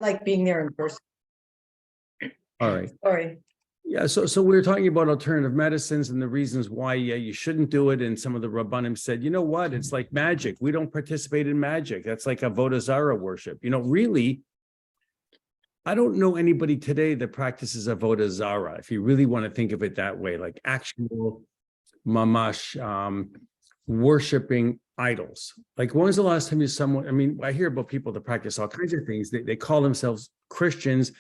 like being there in person. All right. Sorry. Yeah, so we were talking about alternative medicines and the reasons why you shouldn't do it. And some of the Rabbanim said, you know what, it's like magic. We don't participate in magic. That's like Avodah Zarah worship. Really, I don't know anybody today that practices Avodah Zarah, if you really want to think of it that way, like actual mamash, worshiping idols. Like, when was the last time I hear about people that practice all kinds of things. They call themselves Christians,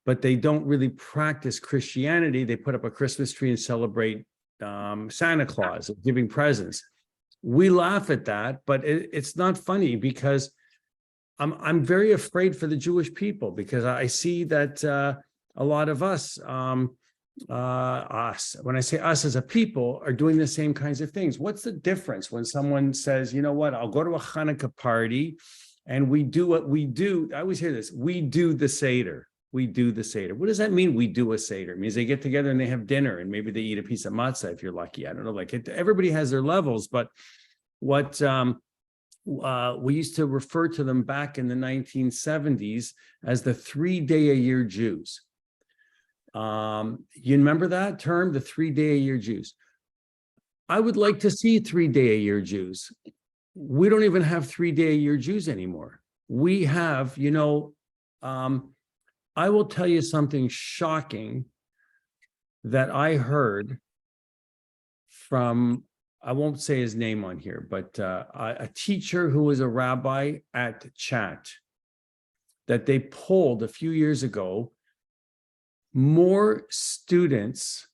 but they don't really practice Christianity. They put up a Christmas tree and celebrate Santa Claus, giving presents. We laugh at that, but it's not funny, because I'm very afraid for the Jewish people, because I see that a lot of us, when I say us as a people, are doing the same kinds of things. What's the difference when someone says, you know what, I'll go to a Hanukkah party and we do what we do? I always hear this, we do the Seder. We do the Seder. What does that mean? We do a Seder. It means they get together and they have dinner, and maybe they eat a piece of matzah if you're lucky. I don't know. Everybody has their levels, but what we used to refer to them back in the 1970s as the 3-day-a-year Jews. You remember that term, the 3-day-a-year Jews? I would like to see 3-day-a-year Jews. We don't even have 3-day-a-year Jews anymore. We have, I will tell you something shocking that I heard from, I won't say his name on here, but a teacher who was a rabbi at Chat, that they polled a few years ago. More students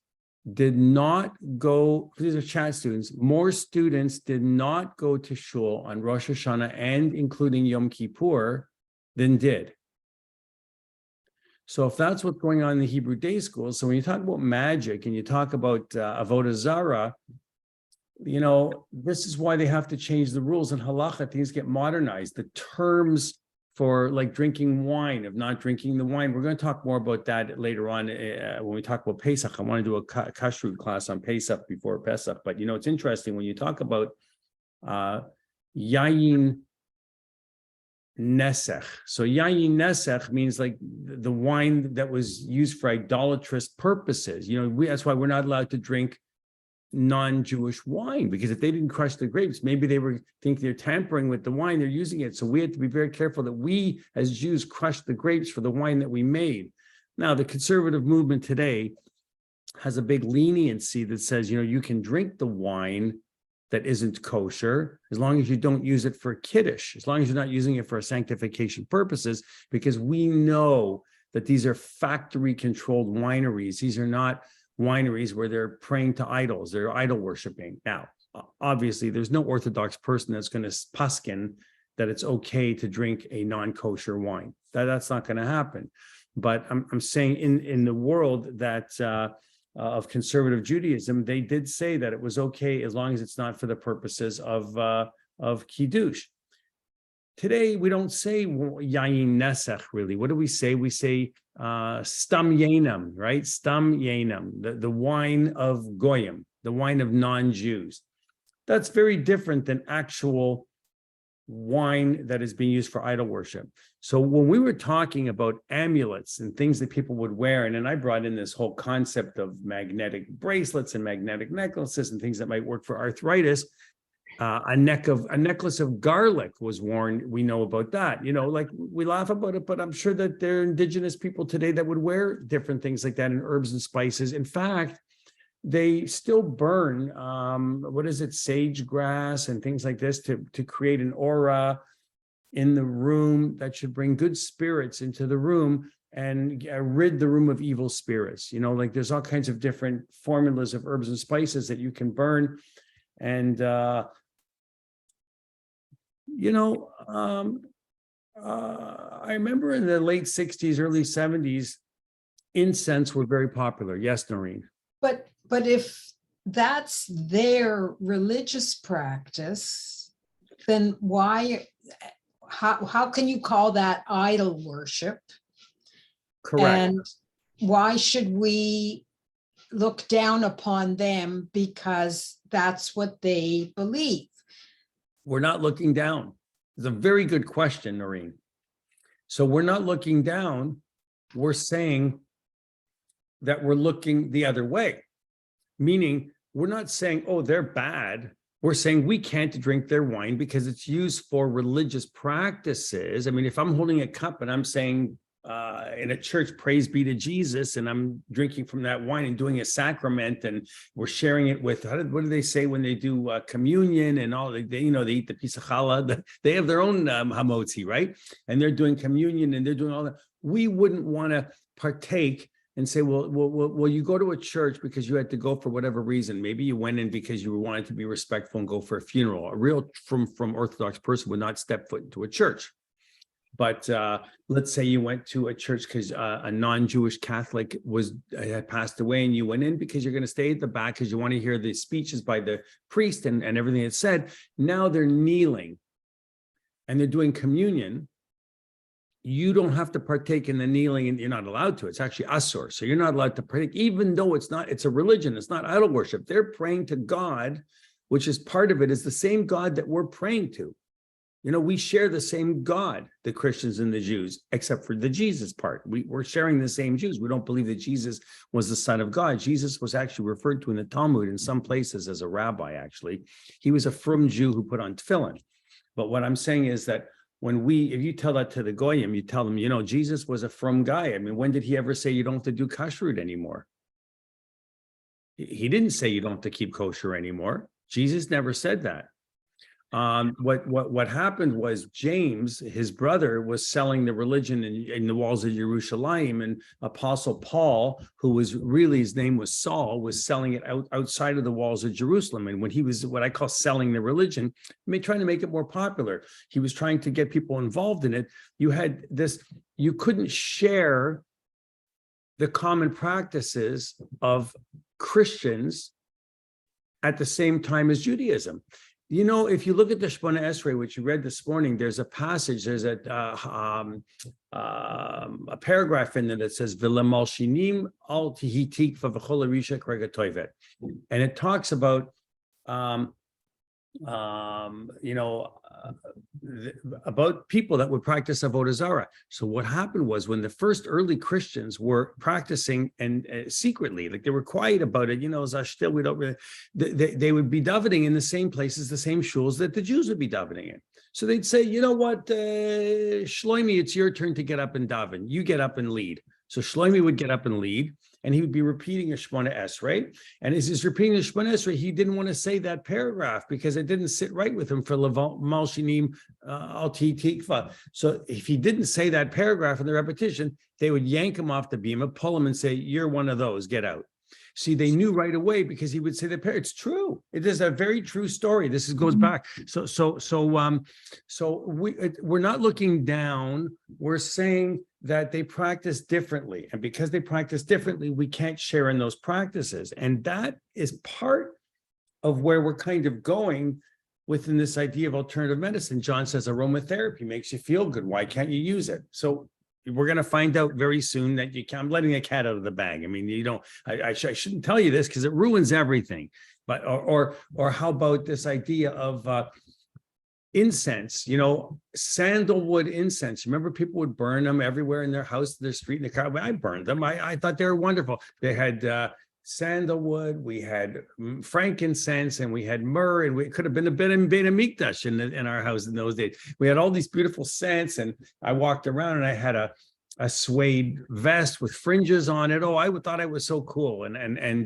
did not go, these are Chat students, more students did not go to shul on Rosh Hashanah and including Yom Kippur than did. So if that's what's going on in the Hebrew day schools, so when you talk about magic and you talk about Avodah Zarah, this is why they have to change the rules in halacha. Things get modernized. The terms for like drinking wine, of not drinking the wine, we're going to talk more about that later on when we talk about Pesach. I want to do a kashrut class on Pesach before Pesach. But it's interesting when you talk about yayin nesech. So yayin nesech means like the wine that was used for idolatrous purposes. That's why we're not allowed to drink non-Jewish wine, because if they didn't crush the grapes, maybe they think they're tampering with the wine, they're using it. So we have to be very careful that we as Jews crush the grapes for the wine that we made. Now, the conservative movement today has a big leniency that says, you can drink the wine that isn't kosher, as long as you don't use it for kiddush, as long as you're not using it for sanctification purposes, because we know that these are factory controlled wineries. These are not wineries where they're praying to idols, they're idol worshiping. Now, obviously, there's no Orthodox person that's going to paskin that it's okay to drink a non-kosher wine. That's not going to happen. But I'm saying in the world that of conservative Judaism, they did say that it was okay as long as it's not for the purposes of kiddush. Today, we don't say yayin nesech, really. What do we say? We say stam yenam, right? Stam yenam, the wine of goyim, the wine of non-Jews. That's very different than actual wine that is being used for idol worship. So when we were talking about amulets and things that people would wear, and then I brought in this whole concept of magnetic bracelets and magnetic necklaces and things that might work for arthritis. A necklace of garlic was worn. We know about that. Like we laugh about it, but I'm sure that there are indigenous people today that would wear different things like that in herbs and spices. In fact, they still burn sage grass and things like this to create an aura in the room that should bring good spirits into the room and rid the room of evil spirits. Like there's all kinds of different formulas of herbs and spices that you can burn. And I remember in the late 60s, early 70s, incense were very popular. Yes, Noreen. But if that's their religious practice, then how can you call that idol worship? Correct. And why should we look down upon them because that's what they believe? We're not looking down. It's a very good question, Noreen. So we're not looking down. We're saying that we're looking the other way, meaning we're not saying, oh, they're bad. We're saying we can't drink their wine because it's used for religious practices. I mean, if I'm holding a cup and I'm saying in a church, praise be to Jesus, and I'm drinking from that wine and doing a sacrament, and we're sharing it with, what do they say when they do communion and all, they eat the piece of challah, they have their own hamotzi, right? And they're doing communion and they're doing all that. We wouldn't want to partake and say, well, you go to a church because you had to go for whatever reason. Maybe you went in because you wanted to be respectful and go for a funeral. A real from Orthodox person would not step foot into a church. But let's say you went to a church because a non-Jewish Catholic had passed away, and you went in because you're going to stay at the back because you want to hear the speeches by the priest and everything that's said. Now they're kneeling and they're doing communion. You don't have to partake in the kneeling, and you're not allowed to. It's actually asur. So you're not allowed to partake, even though it's a religion. It's not idol worship. They're praying to God, which is part of it, is the same God that we're praying to. We share the same God, the Christians and the Jews, except for the Jesus part. We're sharing the same Jews. We don't believe that Jesus was the Son of God. Jesus was actually referred to in the Talmud in some places as a rabbi, actually. He was a frum Jew who put on tefillin. But what I'm saying is that if you tell that to the Goyim, you tell them, Jesus was a frum guy. I mean, when did he ever say you don't have to do kashrut anymore? He didn't say you don't have to keep kosher anymore. Jesus never said that. What happened was James, his brother, was selling the religion in the walls of Jerusalem, and Apostle Paul, his name was Saul, was selling it outside of the walls of Jerusalem. And when he was what I call selling the religion, trying to make it more popular, he was trying to get people involved in it. You couldn't share the common practices of Christians at the same time as Judaism. If you look at the Shemona Esrei, which you read this morning, there's a passage, there's a paragraph in there that says, "V'lemalshinim al tihi tikva v'chol harisha k'rega toivet," and it talks about, about people that would practice avodah zarah. So what happened was, when the first early Christians were practicing and secretly, like they were quiet about it, zashtil, we don't really, they would be davening in the same places, the same shuls that the Jews would be davening in. So they'd say, you know what, Shlomi, it's your turn to get up and daven. You get up and lead. So Shlomi would get up and lead, and he would be repeating a Shemona Esrei. And as he's repeating the Shemona Esrei, he didn't want to say that paragraph because it didn't sit right with him for Malshinim al Tikva. So if he didn't say that paragraph in the repetition, they would yank him off the bima, pull him and say, you're one of those, get out. See, they knew right away because he would say the prayer. It's true. It is a very true story. Goes back. We're not looking down. We're saying that they practice differently, and because they practice differently, we can't share in those practices. And that is part of where we're kind of going within this idea of alternative medicine. John says aromatherapy makes you feel good. Why can't you use it? So we're going to find out very soon that you can. I'm letting a cat out of the bag. I mean, I shouldn't tell you this because it ruins everything. But or how about this idea of incense? Sandalwood incense. Remember, people would burn them everywhere in their house, their street, in the car. I burned them. I thought they were wonderful. They had sandalwood, we had frankincense, and we had myrrh, and we could have been a bit of mikdash in our house in those days. We had all these beautiful scents, and I walked around and I had a suede vest with fringes on it. Oh, I thought I was so cool. And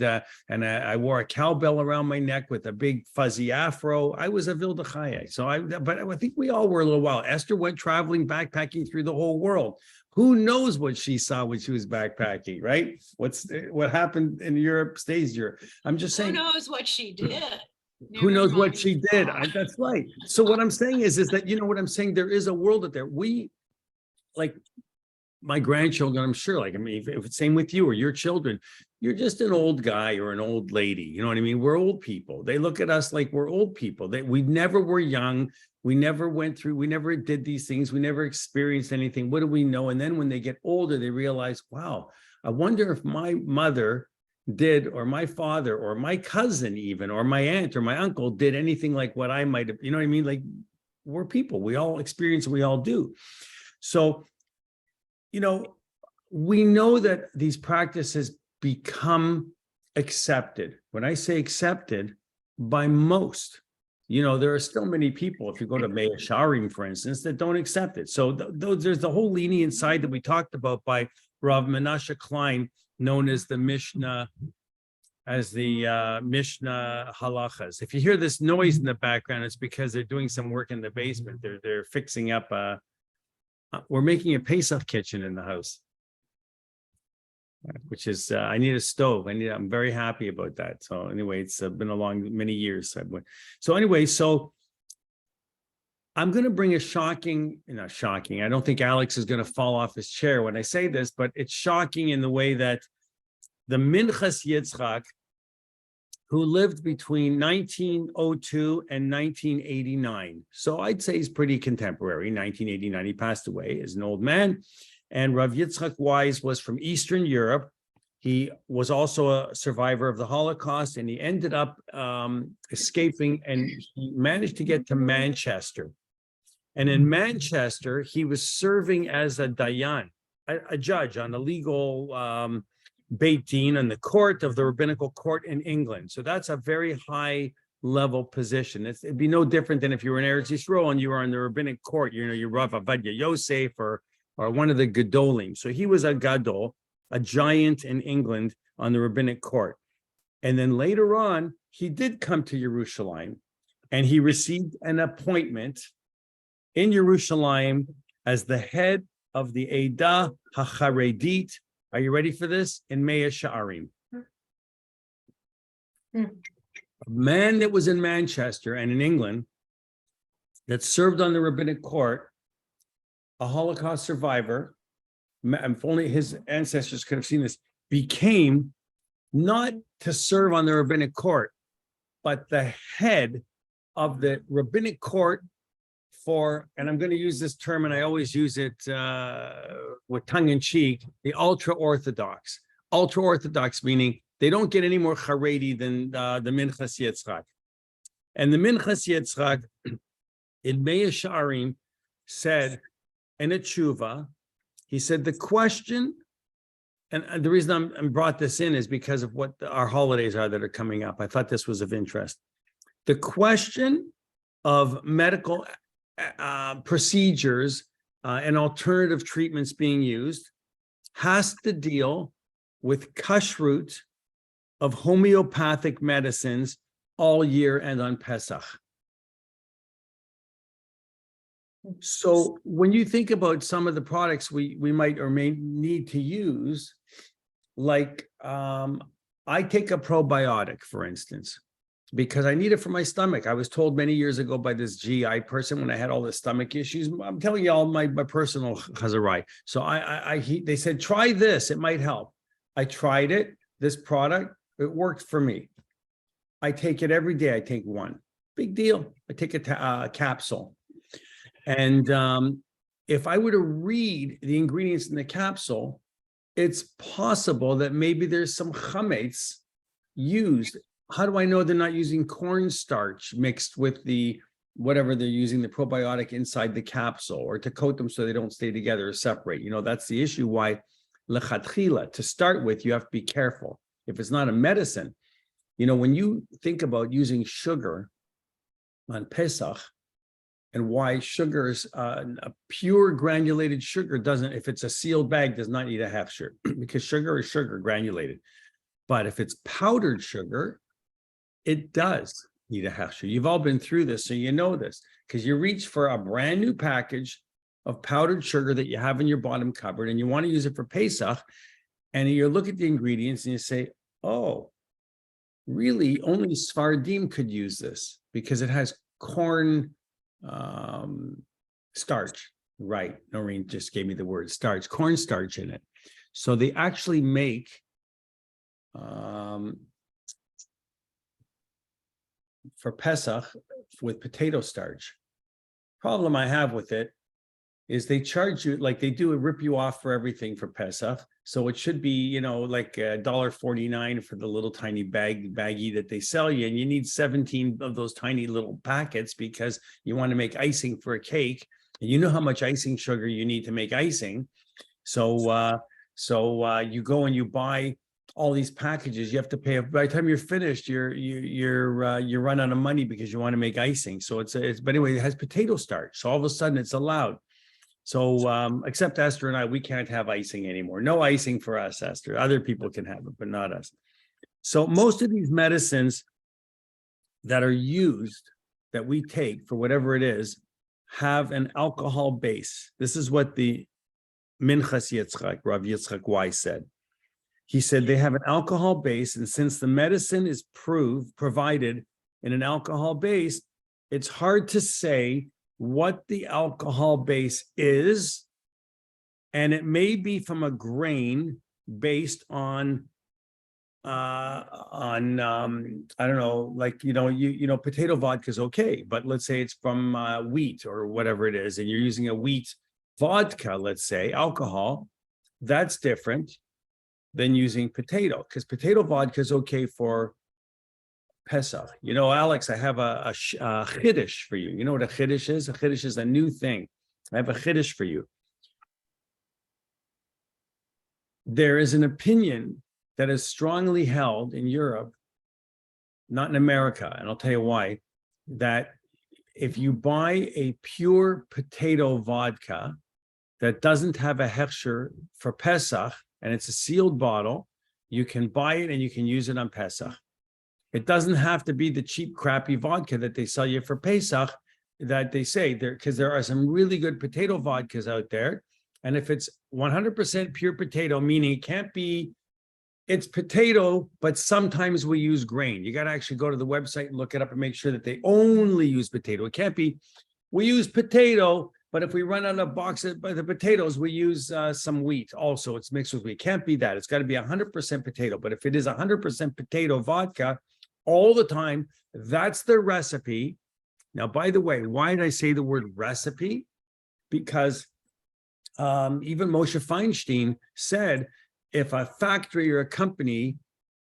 I wore a cowbell around my neck with a big fuzzy afro. I was a Vilde Chaye. But I think we all were a little while. Esther went traveling, backpacking through the whole world. Who knows what she saw when she was backpacking, right? What happened in Europe stays Europe. I'm just saying. Who knows what she did? Who knows what she did? That's right. So what I'm saying is that, what I'm saying, there is a world out there. We, like my grandchildren, I'm sure, if it's same with you or your children, you're just an old guy or an old lady. You know what I mean? We're old people. They look at us like we're old people. We never were young. We never we never did these things. We never experienced anything. What do we know? And then when they get older, they realize, wow, I wonder if my mother did, or my father, or my cousin even, or my aunt or my uncle did anything like what I might have, you know what I mean? Like, we're people. We all experience, we all do. So we know that these practices become accepted. When I say accepted, by most, there are still many people, if you go to Mea Sharim, for instance, that don't accept it. So there's the whole lenient side that we talked about by Rav Menashe Klein, known as the Mishnah, Mishnah halachas. If you hear this noise in the background, it's because they're doing some work in the basement. They're fixing up we're making a Pesach kitchen in the house, which is I need a stove. I'm very happy about that. So anyway, it's been along many years. So anyway, I'm going to bring not shocking. I don't think Alex is going to fall off his chair when I say this, but it's shocking in the way that the Minchas Yitzchak, who lived between 1902 and 1989. So I'd say he's pretty contemporary. 1989, he passed away as an old man. And Rav Yitzchak Wise was from Eastern Europe. He was also a survivor of the Holocaust, and he ended up escaping, and he managed to get to Manchester. And in Manchester, he was serving as a dayan, a judge on the legal Beit Din, on the court of the rabbinical court in England. So that's a very high level position. It'd be no different than if you were in Eretz Yisrael and you were on the rabbinic court, your Rav Avadia Yosef or one of the Gedolim. So he was a Gadol, a giant in England on the rabbinic court. And then later on, he did come to Yerushalayim, and he received an appointment in Yerushalayim as the head of the Eidah HaCharedit. Are you ready for this? In Mea Sha'arim. A man that was in Manchester and in England that served on the rabbinic court, a Holocaust survivor, if only his ancestors could have seen this, became not to serve on the rabbinic court, but the head of the rabbinic court for, and I'm going to use this term, and I always use it with tongue in cheek, the ultra-Orthodox. Ultra-Orthodox meaning they don't get any more Haredi than the Minchas Yitzchak. And the Minchas Yitzchak in Mea Sha'arim said in a tshuva, he said the question, and the reason I'm brought this in is because of what our holidays are that are coming up. I thought this was of interest. The question of medical procedures and alternative treatments being used has to deal with kashrut of homeopathic medicines all year and on Pesach. So when you think about some of the products we might or may need to use, like I take a probiotic, for instance, because I need it for my stomach. I was told many years ago by this GI person when I had all the stomach issues. I'm telling you all my personal chazarai. So they said, try this, it might help. I tried it, this product, it worked for me. I take it every day. I take one. Big deal. I take a capsule. And if I were to read the ingredients in the capsule, it's possible that maybe there's some chametz used. How do I know they're not using cornstarch mixed with the whatever they're using, the probiotic inside the capsule, or to coat them so they don't stay together or separate? That's the issue why lechatchila, to start with, you have to be careful. If it's not a medicine, when you think about using sugar on Pesach, and why sugars, a pure granulated sugar doesn't, if it's a sealed bag, does not need a hechsher, because sugar is sugar granulated. But if it's powdered sugar, it does need a hechsher. You've all been through this, so you know this, because you reach for a brand new package of powdered sugar that you have in your bottom cupboard, and you want to use it for Pesach, and you look at the ingredients and you say, oh, really, only Sfardim could use this because it has corn starch, right? Noreen just gave me the word starch, cornstarch in it. So they actually make for Pesach with potato starch. Problem I have with it is they charge you, like they do, rip you off for everything for Pesach. So it should be, like $1.49 for the little tiny baggie that they sell you. And you need 17 of those tiny little packets because you want to make icing for a cake. And you know how much icing sugar you need to make icing. So you go and you buy all these packages. You have to pay. By the time you're finished, you run out of money because you want to make icing. So but anyway, it has potato starch. So all of a sudden, it's allowed. So except Esther and I, we can't have icing anymore. No icing for us, Esther. Other people can have it, but not us. So most of these medicines that are used, that we take for whatever it is, have an alcohol base. This is what the Minchas Yitzchak, Rav Yitzchak Weiss said. He said they have an alcohol base, and since the medicine is provided in an alcohol base, it's hard to say what the alcohol base is, and it may be from a grain based on I don't know, like, potato vodka is okay, but let's say it's from wheat or whatever it is, and you're using a wheat vodka, let's say, alcohol, that's different than using potato, because potato vodka is okay for Pesach. Alex, I have a chiddush for you. You know what a chiddush is? A chiddush is a new thing. I have a chiddush for you. There is an opinion that is strongly held in Europe, not in America, and I'll tell you why, that if you buy a pure potato vodka that doesn't have a hechsher for Pesach, and it's a sealed bottle, you can buy it and you can use it on Pesach. It doesn't have to be the cheap, crappy vodka that they sell you for Pesach, that they say there, because there are some really good potato vodkas out there. And if it's 100% pure potato, meaning it can't be, it's potato, but sometimes we use grain. You got to actually go to the website and look it up and make sure that they only use potato. It can't be, we use potato, but if we run out of a box of the potatoes, we use some wheat. Also, it's mixed with wheat. It can't be that. It's got to be 100% potato. But if it is 100% potato vodka all the time, that's the recipe. Now, by the way, why did I say the word recipe? Because even Moshe Feinstein said, if a factory or a company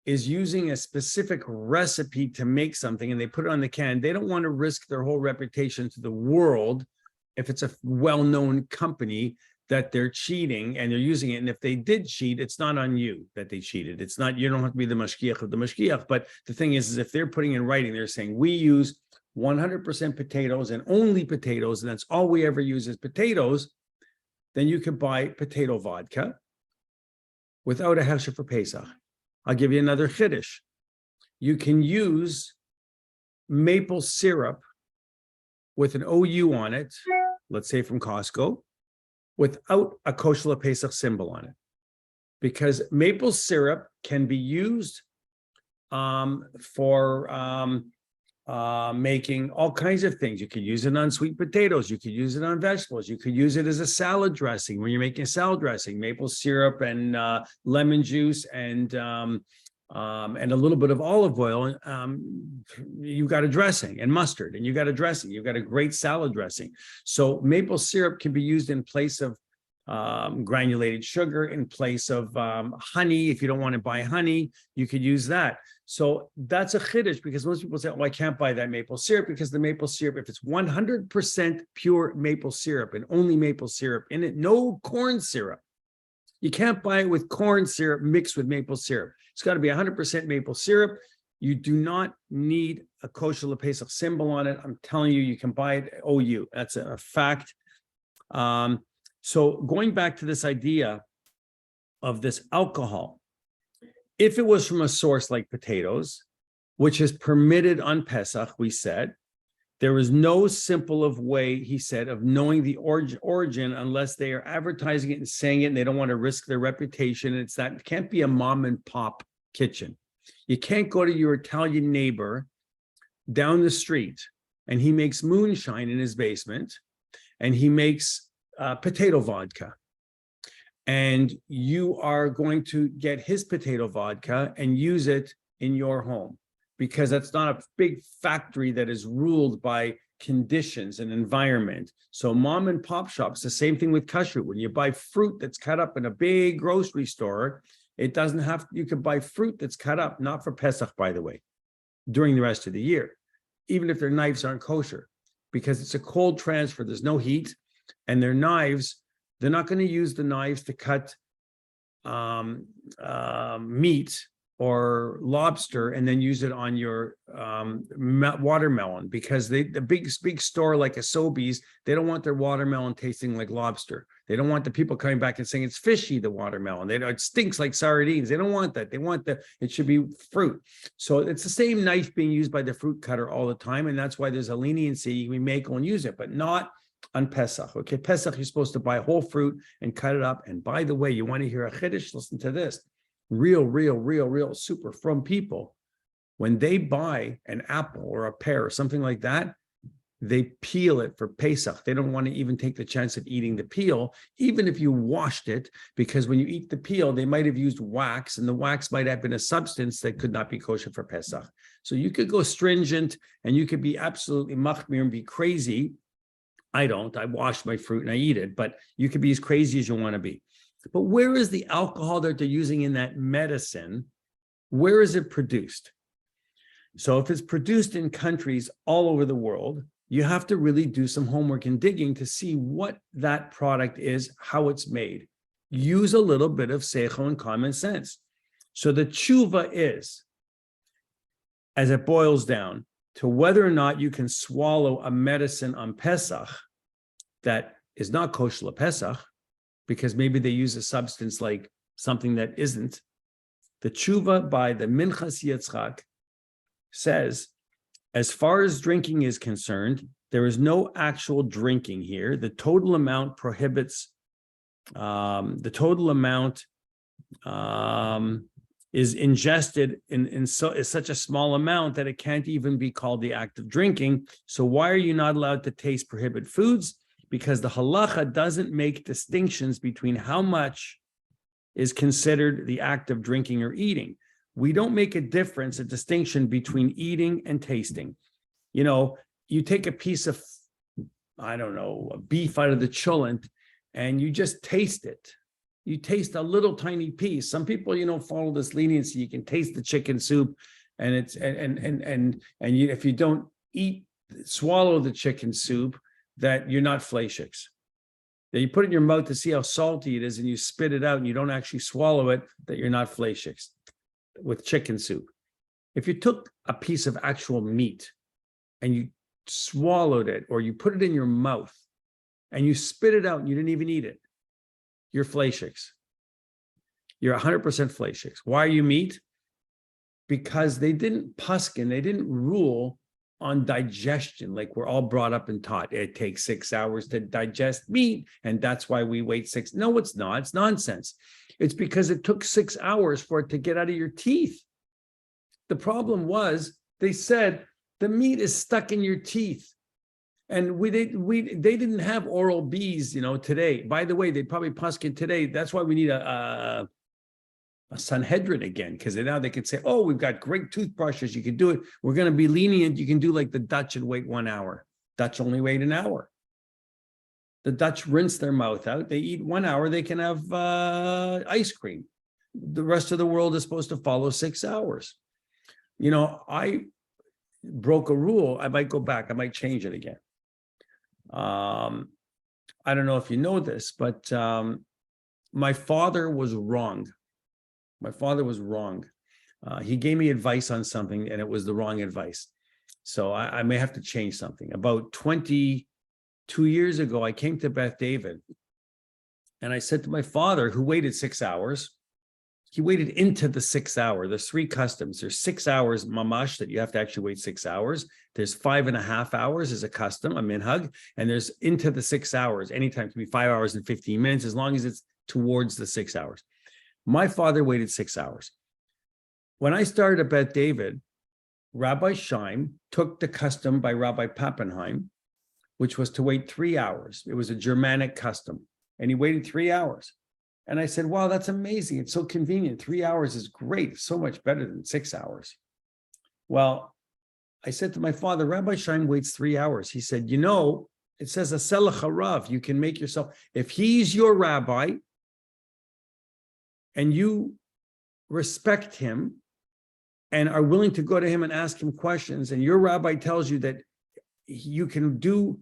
is using a specific recipe to make something and they put it on the can, they don't want to risk their whole reputation to the world if it's a well-known company that they're cheating and they're using it. And if they did cheat, it's not on you that they cheated. It's not, you don't have to be the mashgiach of the mashgiach. But the thing is if they're putting in writing, they're saying, we use 100% potatoes and only potatoes, and that's all we ever use is potatoes, then you could buy potato vodka without a hechsher for Pesach. I'll give you another chiddush. You can use maple syrup with an OU on it, let's say from Costco, without a kosher Pesach symbol on it. Because maple syrup can be used for making all kinds of things. You could use it on sweet potatoes. You could use it on vegetables. You could use it as a salad dressing when you're making a salad dressing. Maple syrup and lemon juice and a little bit of olive oil. You've got a dressing, and mustard, and you've got a dressing. You've got a great salad dressing. So maple syrup can be used in place of granulated sugar, in place of honey. If you don't want to buy honey, you could use that. So that's a chiddush, because most people say, oh, I can't buy that maple syrup, because the maple syrup, if it's 100% pure maple syrup and only maple syrup in it, no corn syrup, you can't buy it with corn syrup mixed with maple syrup. It's got to be 100% maple syrup. You do not need a kosher Pesach symbol on it. I'm telling you, you can buy it OU. That's a fact. So going back to this idea of this alcohol, if it was from a source like potatoes, which is permitted on Pesach, we said, there is no simple of way, he said, of knowing the origin unless they are advertising it and saying it, and they don't want to risk their reputation. It's that, it can't be a mom and pop kitchen. You can't go to your Italian neighbor down the street and he makes moonshine in his basement and he makes potato vodka. And you are going to get his potato vodka and use it in your home, because that's not a big factory that is ruled by conditions and environment. So mom and pop shops, the same thing with kashrut. When you buy fruit that's cut up in a big grocery store, it doesn't have, you can buy fruit that's cut up, not for Pesach, by the way, during the rest of the year, even if their knives aren't kosher, because it's a cold transfer, there's no heat, and their knives They're not going to use the knives to cut meat or lobster and then use it on your watermelon, because the big store like a Sobeys, they don't want their watermelon tasting like lobster. They don't want the people coming back and saying it's fishy, the watermelon. It stinks like sardines. They don't want that. They want it should be fruit. So it's the same knife being used by the fruit cutter all the time. And that's why there's a leniency. We may go and use it, but not on Pesach. Okay, Pesach, you're supposed to buy whole fruit and cut it up. And by the way, you want to hear a chiddush? Listen to this. Real super from people, when they buy an apple or a pear or something like that, they peel it for Pesach. They don't want to even take the chance of eating the peel, even if you washed it, because when you eat the peel, they might have used wax, and the wax might have been a substance that could not be kosher for Pesach. So you could go stringent and you could be absolutely machmir and be crazy. I don't. I wash my fruit and I eat it, but you could be as crazy as you want to be. But where is the alcohol that they're using in that medicine? Where is it produced? So if it's produced in countries all over the world, you have to really do some homework and digging to see what that product is, how it's made. Use a little bit of seichel and common sense. So the tshuva is, as it boils down, to whether or not you can swallow a medicine on Pesach that is not kosher Pesach, because maybe they use a substance like something that isn't. The tshuva by the Minchas Yitzchak says, as far as drinking is concerned, there is no actual drinking here. The total amount prohibits, the total amount is ingested in such a small amount that it can't even be called the act of drinking. So why are you not allowed to taste prohibited foods? Because the halacha doesn't make distinctions between how much is considered the act of drinking or eating. We don't make a distinction between eating and tasting. You know, you take a piece of, I don't know, a beef out of the cholent and you just taste it. You taste a little tiny piece. Some people, follow this leniency. You can taste the chicken soup, and it's if you don't swallow the chicken soup, that you're not fleishiks. That you put it in your mouth to see how salty it is and you spit it out and you don't actually swallow it, that you're not fleishiks with chicken soup. If you took a piece of actual meat and you swallowed it, or you put it in your mouth and you spit it out and you didn't even eat it, you're fleishiks. You're 100% fleishiks. Why are you meat? Because they didn't paskin, they didn't rule on digestion, like we're all brought up and taught. It takes 6 hours to digest meat, and that's why we wait 6. No, it's not. It's nonsense. It's because it took 6 hours for it to get out of your teeth. The problem was, they said the meat is stuck in your teeth, and they didn't have oral B's, today. By the way, they probably paskin today. That's why we need a Sanhedrin again, because now they can say, oh, we've got great toothbrushes, you can do it. We're going to be lenient. You can do like the Dutch and wait 1 hour. Dutch only wait an hour. The Dutch rinse their mouth out. They eat 1 hour. They can have ice cream. The rest of the world is supposed to follow 6 hours. I broke a rule. I might go back. I might change it again. I don't know if you know this, but my father was wrong. My father was wrong. He gave me advice on something and it was the wrong advice. So I may have to change something. About 22 years ago, I came to Beth David and I said to my father, who waited 6 hours, he waited into the 6 hour. There's 3 customs. There's 6 hours mamash that you have to actually wait 6 hours. There's 5.5 hours as a custom, a minhag, and there's into the 6 hours. Anytime it can be 5 hours and 15 minutes, as long as it's towards the 6 hours. My father waited 6 hours. When I started at Beth David, Rabbi Scheim took the custom by Rabbi Pappenheim, which was to wait 3 hours. It was a Germanic custom, and he waited 3 hours. And I said, wow, that's amazing. It's so convenient. 3 hours is great. It's so much better than 6 hours. Well, I said to my father, Rabbi Scheim waits 3 hours. He said, it says a selach harav. You can make yourself, if he's your rabbi, and you respect him and are willing to go to him and ask him questions, and your rabbi tells you that you can do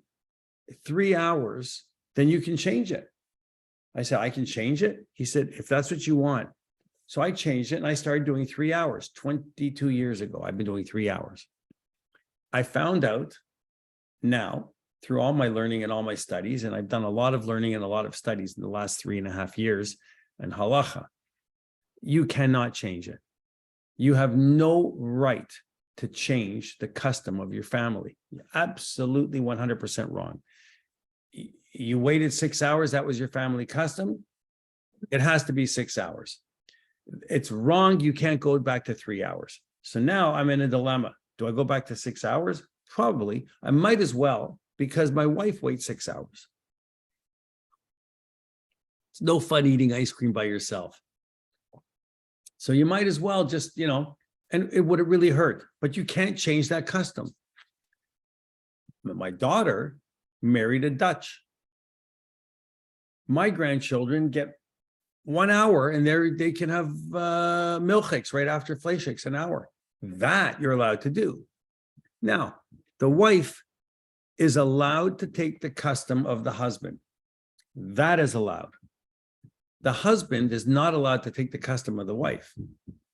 3 hours, then you can change it. I said, I can change it. He said, if that's what you want. So I changed it and I started doing 3 hours 22 years ago. I've been doing 3 hours. I found out now through all my learning and all my studies, and I've done a lot of learning and a lot of studies in the last 3.5 years and halacha, you cannot change it. You have no right to change the custom of your family. You're absolutely 100% wrong. You waited 6 hours, that was your family custom. It has to be 6 hours. It's wrong. You can't go back to 3 hours. So now I'm in a dilemma. Do I go back to 6 hours? Probably. I might as well, because my wife waits 6 hours. It's no fun eating ice cream by yourself. So you might as well just, and it would really hurt, but you can't change that custom. My daughter married a Dutch. My grandchildren get 1 hour and they can have milkshakes right after fleishakes, an hour. That you're allowed to do. Now, the wife is allowed to take the custom of the husband. That is allowed. The husband is not allowed to take the custom of the wife.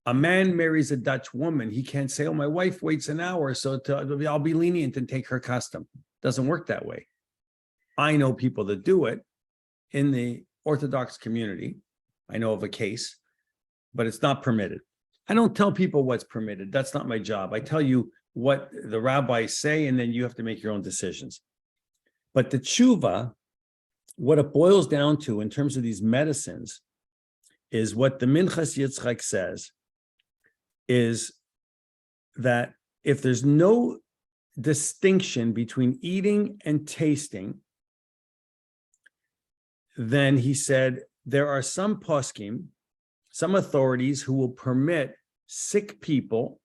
A man marries a Dutch woman. He can't say, oh, my wife waits an hour, so I'll be lenient and take her custom. Doesn't work that way. I know people that do it in the Orthodox community. I know of a case, but it's not permitted. I don't tell people what's permitted. That's not my job. I tell you what the rabbis say, and then you have to make your own decisions. But the tshuva, what it boils down to in terms of these medicines, is what the Minchas Yitzchak says, is that if there's no distinction between eating and tasting, then he said, there are some poskim, some authorities who will permit sick people,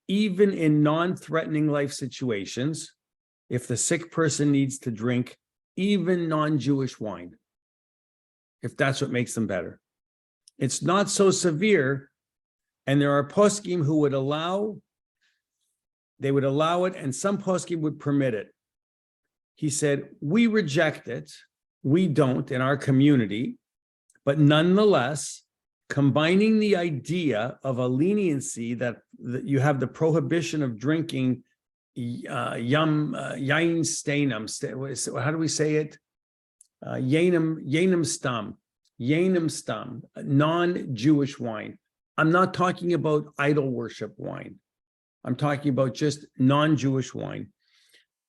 even in non-threatening life situations, if the sick person needs to drink even non-Jewish wine, if that's what makes them better. It's not so severe, and there are poskim who would allow it, and some poskim would permit it. He said, we reject it. We don't in our community, but nonetheless, combining the idea of a leniency that you have the prohibition of drinking yain steinam, how do we say it? Yainam stam, non-Jewish wine. I'm not talking about idol worship wine. I'm talking about just non-Jewish wine.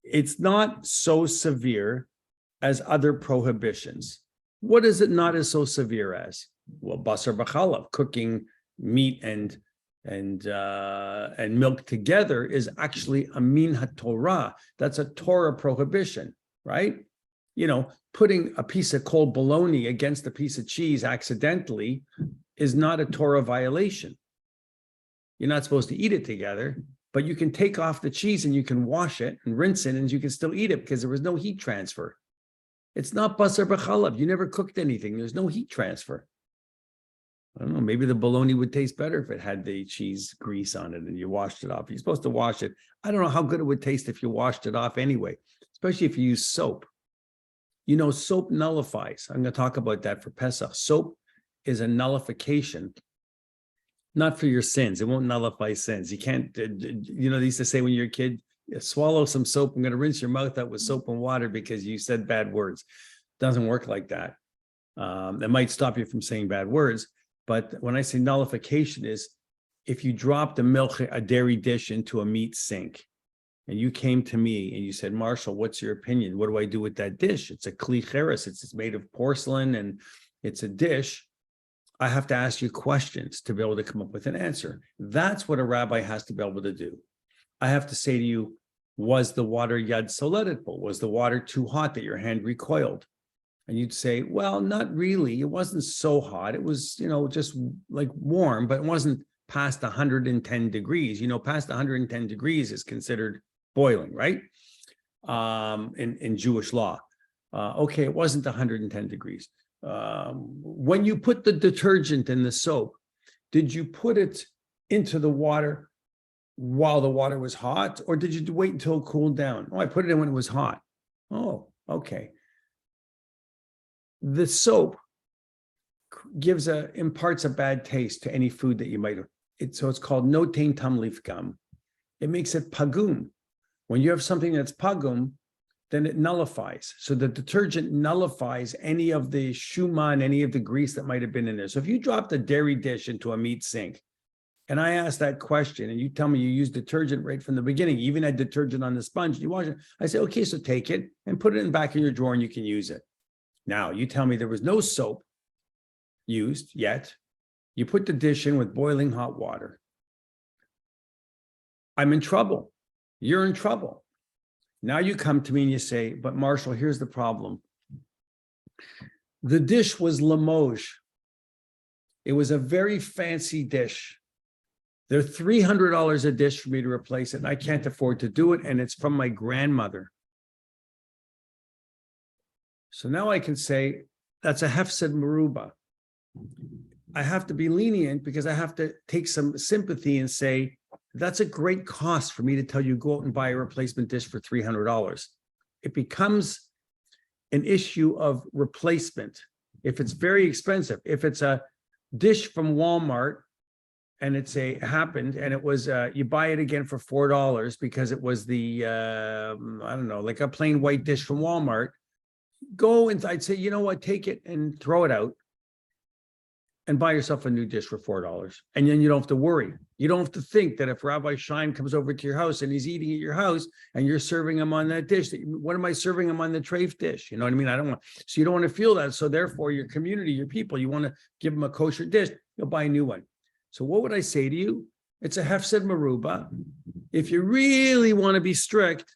It's not so severe as other prohibitions. What is it not as so severe as? Well, basar b'chalav, cooking meat and milk together is actually a min haTorah. That's a Torah prohibition, right? Putting a piece of cold bologna against a piece of cheese accidentally is not a Torah violation. You're not supposed to eat it together, but you can take off the cheese and you can wash it and rinse it and you can still eat it because there was no heat transfer. It's not basar b'chalav. You never cooked anything. There's no heat transfer. I don't know, maybe the bologna would taste better if it had the cheese grease on it and you washed it off. You're supposed to wash it. I don't know how good it would taste if you washed it off anyway, especially if you use soap. Soap nullifies. I'm going to talk about that for Pesach. Soap is a nullification, not for your sins. It won't nullify sins. You can't, they used to say when you're a kid, swallow some soap. I'm going to rinse your mouth out with soap and water because you said bad words. Doesn't work like that. It might stop you from saying bad words. But when I say nullification is if you dropped a dairy dish into a meat sink and you came to me and you said, Marshall, what's your opinion? What do I do with that dish? It's a kli cheres. It's made of porcelain and it's a dish. I have to ask you questions to be able to come up with an answer. That's what a rabbi has to be able to do. I have to say to you, was the water yad soledetful? Was the water too hot that your hand recoiled? And you'd say, well, not really. It wasn't so hot. It was, just like warm, but it wasn't past 110 degrees. Past 110 degrees is considered boiling, right? In Jewish law. Okay, it wasn't 110 degrees. When you put the detergent in the soap, did you put it into the water while the water was hot, or did you wait until it cooled down? Oh, I put it in when it was hot. Oh, okay. The soap imparts a bad taste to any food that you might have. So it's called notain tamlif gum. It makes it pagum. When you have something that's pagum, then it nullifies. So the detergent nullifies any of the shuman, any of the grease that might have been in there. So if you dropped a dairy dish into a meat sink, and I ask that question, and you tell me you use detergent right from the beginning, you even had detergent on the sponge, you wash it. I say, okay, so take it and put it in the back of your drawer and you can use it. Now, you tell me there was no soap used yet. You put the dish in with boiling hot water. I'm in trouble. You're in trouble. Now you come to me and you say, but Marshall, here's the problem. The dish was Limoges. It was a very fancy dish. They're $300 a dish for me to replace it, and I can't afford to do it, and it's from my grandmother. So now I can say, that's a hefsed meruba. I have to be lenient because I have to take some sympathy and say, that's a great cost for me to tell you, go out and buy a replacement dish for $300. It becomes an issue of replacement. If it's very expensive, if it's a dish from Walmart and happened and it was, you buy it again for $4 because it was the, I don't know, like a plain white dish from Walmart, go and I'd say, you know what, take it and throw it out and buy yourself a new dish for $4. And then you don't have to worry. You don't have to think that if Rabbi Schein comes over to your house and he's eating at your house and you're serving him on that dish, what am I serving him on the treif dish? You know what I mean? So you don't want to feel that. So therefore your community, your people, you want to give them a kosher dish, you'll buy a new one. So what would I say to you? It's a hefsed meruba. If you really want to be strict,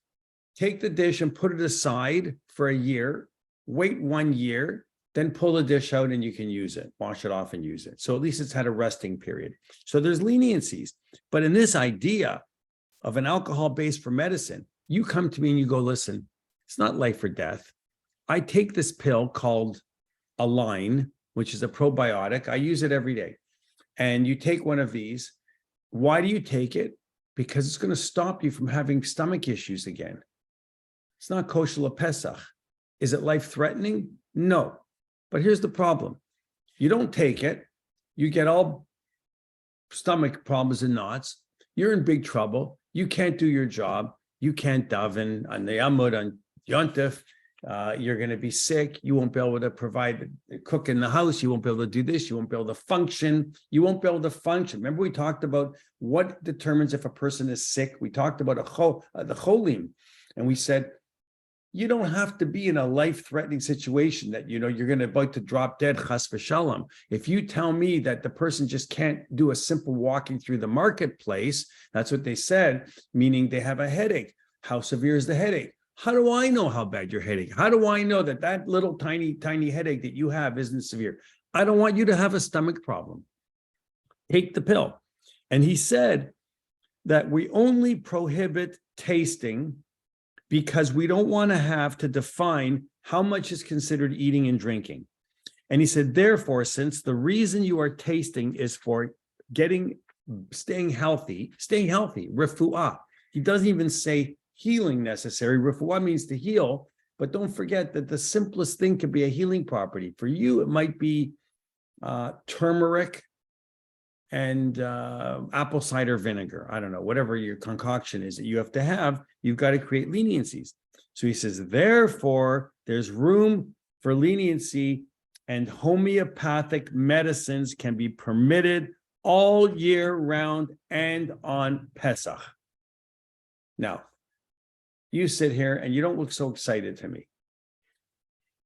take the dish and put it aside for a year, wait 1 year, then pull the dish out and you can use it, wash it off and use it. So at least it's had a resting period. So there's leniencies. But in this idea of an alcohol base for medicine, you come to me and you go, listen, it's not life or death. I take this pill called Align, which is a probiotic. I use it every day. And you take one of these. Why do you take it? Because it's going to stop you from having stomach issues again. It's not kosher LePesach. Is it life-threatening? No. But here's the problem. You don't take it. You get all stomach problems and knots. You're in big trouble. You can't do your job. You can't daven on the Amud, on Yontif. You're going to be sick. You won't be able to cook in the house. You won't be able to do this. You won't be able to function. You won't be able to function. Remember, we talked about what determines if a person is sick. We talked about the cholim, and we said, you don't have to be in a life-threatening situation that, you're going to about to drop dead, chas v'shalom. If you tell me that the person just can't do a simple walking through the marketplace, that's what they said, meaning they have a headache. How severe is the headache? How do I know how bad your headache? How do I know that little tiny headache that you have isn't severe? I don't want you to have a stomach problem. Take the pill. And he said that we only prohibit tasting because we don't want to have to define how much is considered eating and drinking. And he said, therefore, since the reason you are tasting is for staying healthy, refuah. He doesn't even say healing necessary. Refuah means to heal, but don't forget that the simplest thing could be a healing property. For you, it might be turmeric and apple cider vinegar. I don't know, whatever your concoction is that you have to have, you've got to create leniencies. So he says, therefore, there's room for leniency and homeopathic medicines can be permitted all year round and on Pesach. Now, you sit here and you don't look so excited to me.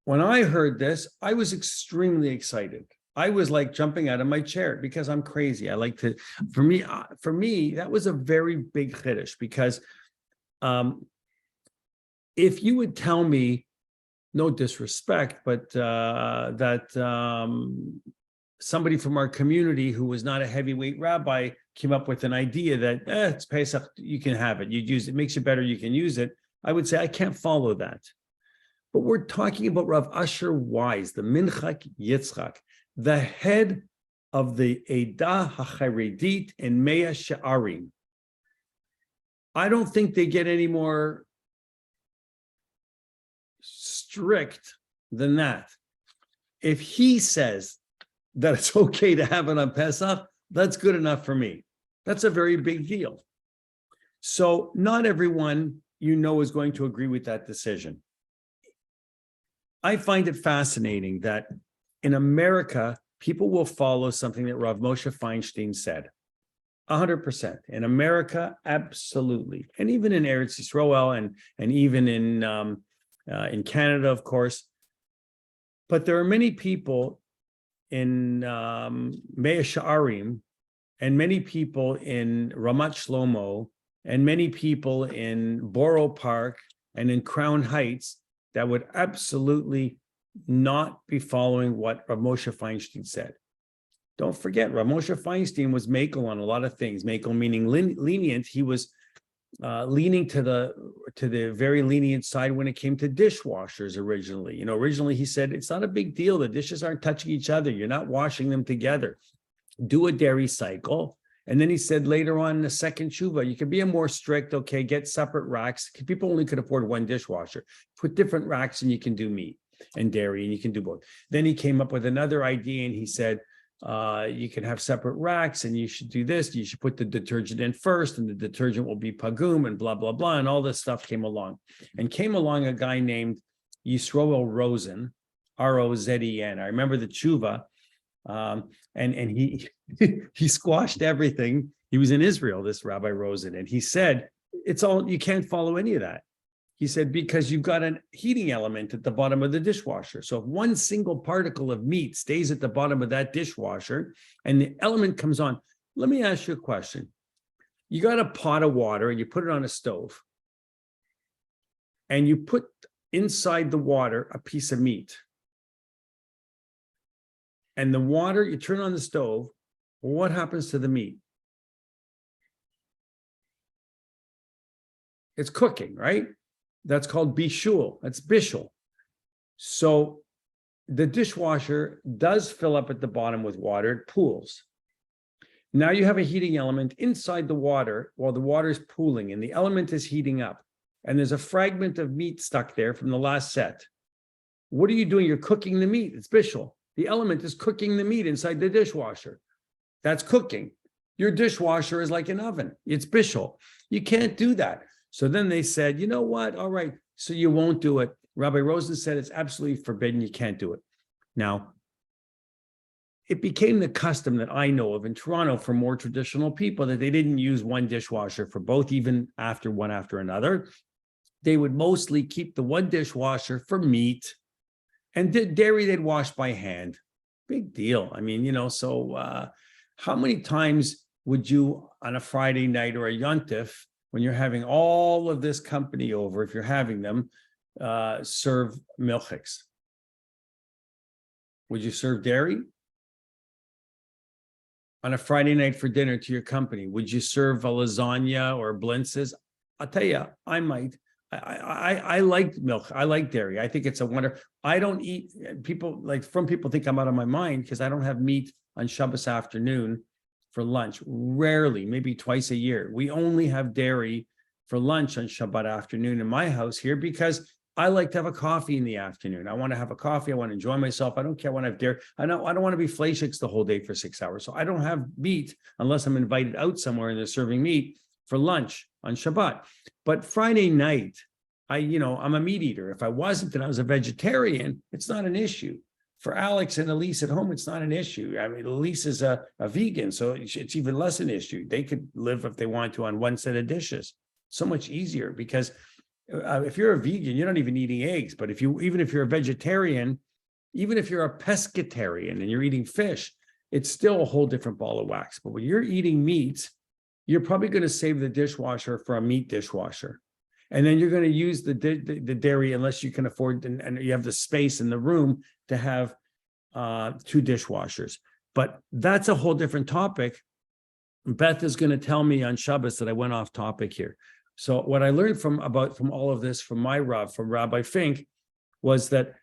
When I heard this, I was extremely excited. I was like jumping out of my chair because I'm crazy. I like to, for me, that was a very big chiddush because if you would tell me, no disrespect, but somebody from our community who was not a heavyweight rabbi came up with an idea that it's Pesach, you can have it, you use it, makes you better, you can use it. I would say I can't follow that. But we're talking about Rav Asher Wise, the Minchak Yitzchak, the head of the Eidah HaCharedit in Mea She'arim. I don't think they get any more strict than that. If he says that it's okay to have it on Pesach, that's good enough for me. That's a very big deal. So not everyone is going to agree with that decision. I find it fascinating that in America, people will follow something that Rav Moshe Feinstein said. 100%. In America, absolutely. And even in Eretz Yisrael and even in Canada, of course. But there are many people in Mea Sha'arim and many people in Ramat Shlomo and many people in Borough Park and in Crown Heights that would absolutely not be following what Rav Moshe Feinstein said. Don't forget, Rav Moshe Feinstein was makel on a lot of things. Makel meaning lenient. He was leaning to the very lenient side when it came to dishwashers originally. Originally he said it's not a big deal. The dishes aren't touching each other. You're not washing them together. Do a dairy cycle. And then he said later on in the second tshuva, you can be a more strict, okay, get separate racks. People only could afford one dishwasher. Put different racks and you can do meat and dairy and you can do both. Then he came up with another idea and he said, you can have separate racks and you should do this. You should put the detergent in first and the detergent will be pagum and blah, blah, blah. And all this stuff came along. And came along a guy named Yisroel Rosen, R-O-Z-E-N. I remember the tshuva. And he he squashed everything. He was in Israel, this Rabbi Rosen, and he said, you can't follow any of that. He said, because you've got a heating element at the bottom of the dishwasher. So if one single particle of meat stays at the bottom of that dishwasher and the element comes on, let me ask you a question. You got a pot of water and you put it on a stove and you put inside the water a piece of meat. And the water, you turn on the stove, well, what happens to the meat? It's cooking, right? That's called bishul. That's bishul. So the dishwasher does fill up at the bottom with water. It pools. Now you have a heating element inside the water while the water is pooling and the element is heating up. And there's a fragment of meat stuck there from the last set. What are you doing? You're cooking the meat. It's bishul. The element is cooking the meat inside the dishwasher. That's cooking. Your dishwasher is like an oven. It's bishul. You can't do that. So then they said, you know what? All right. So you won't do it. Rabbi Rosen said it's absolutely forbidden. You can't do it. Now, it became the custom that I know of in Toronto for more traditional people that they didn't use one dishwasher for both, even after one after another. They would mostly keep the one dishwasher for meat. And dairy, they'd wash by hand. Big deal. I mean, so how many times would you on a Friday night or a yontif, when you're having all of this company over, if you're having them, serve milchiks? Would you serve dairy? On a Friday night for dinner to your company, would you serve a lasagna or blintzes? I'll tell you, I might. I like milk. I like dairy. I think it's a wonder. I don't eat. People think I'm out of my mind because I don't have meat on Shabbos afternoon for lunch. Rarely, maybe twice a year. We only have dairy for lunch on Shabbat afternoon in my house here because I like to have a coffee in the afternoon. I want to have a coffee. I want to enjoy myself. I don't care when I have dairy. I don't want to be fleischiks the whole day for 6 hours. So I don't have meat unless I'm invited out somewhere and they're serving meat for lunch on Shabbat. But Friday night, I'm a meat eater. If I wasn't and I was a vegetarian, it's not an issue. For Alex and Elise at home, it's not an issue. I mean, Elise is a vegan, so it's even less an issue. They could live if they want to on one set of dishes. So much easier because if you're a vegan, you're not even eating eggs. But even if you're a vegetarian, even if you're a pescatarian and you're eating fish, it's still a whole different ball of wax. But when you're eating meat, you're probably going to save the dishwasher for a meat dishwasher. And then you're going to use the dairy unless you can afford and you have the space in the room to have 2 dishwashers. But that's a whole different topic. Beth is going to tell me on Shabbos that I went off topic here. So what I learned from all of this from from Rabbi Fink, was that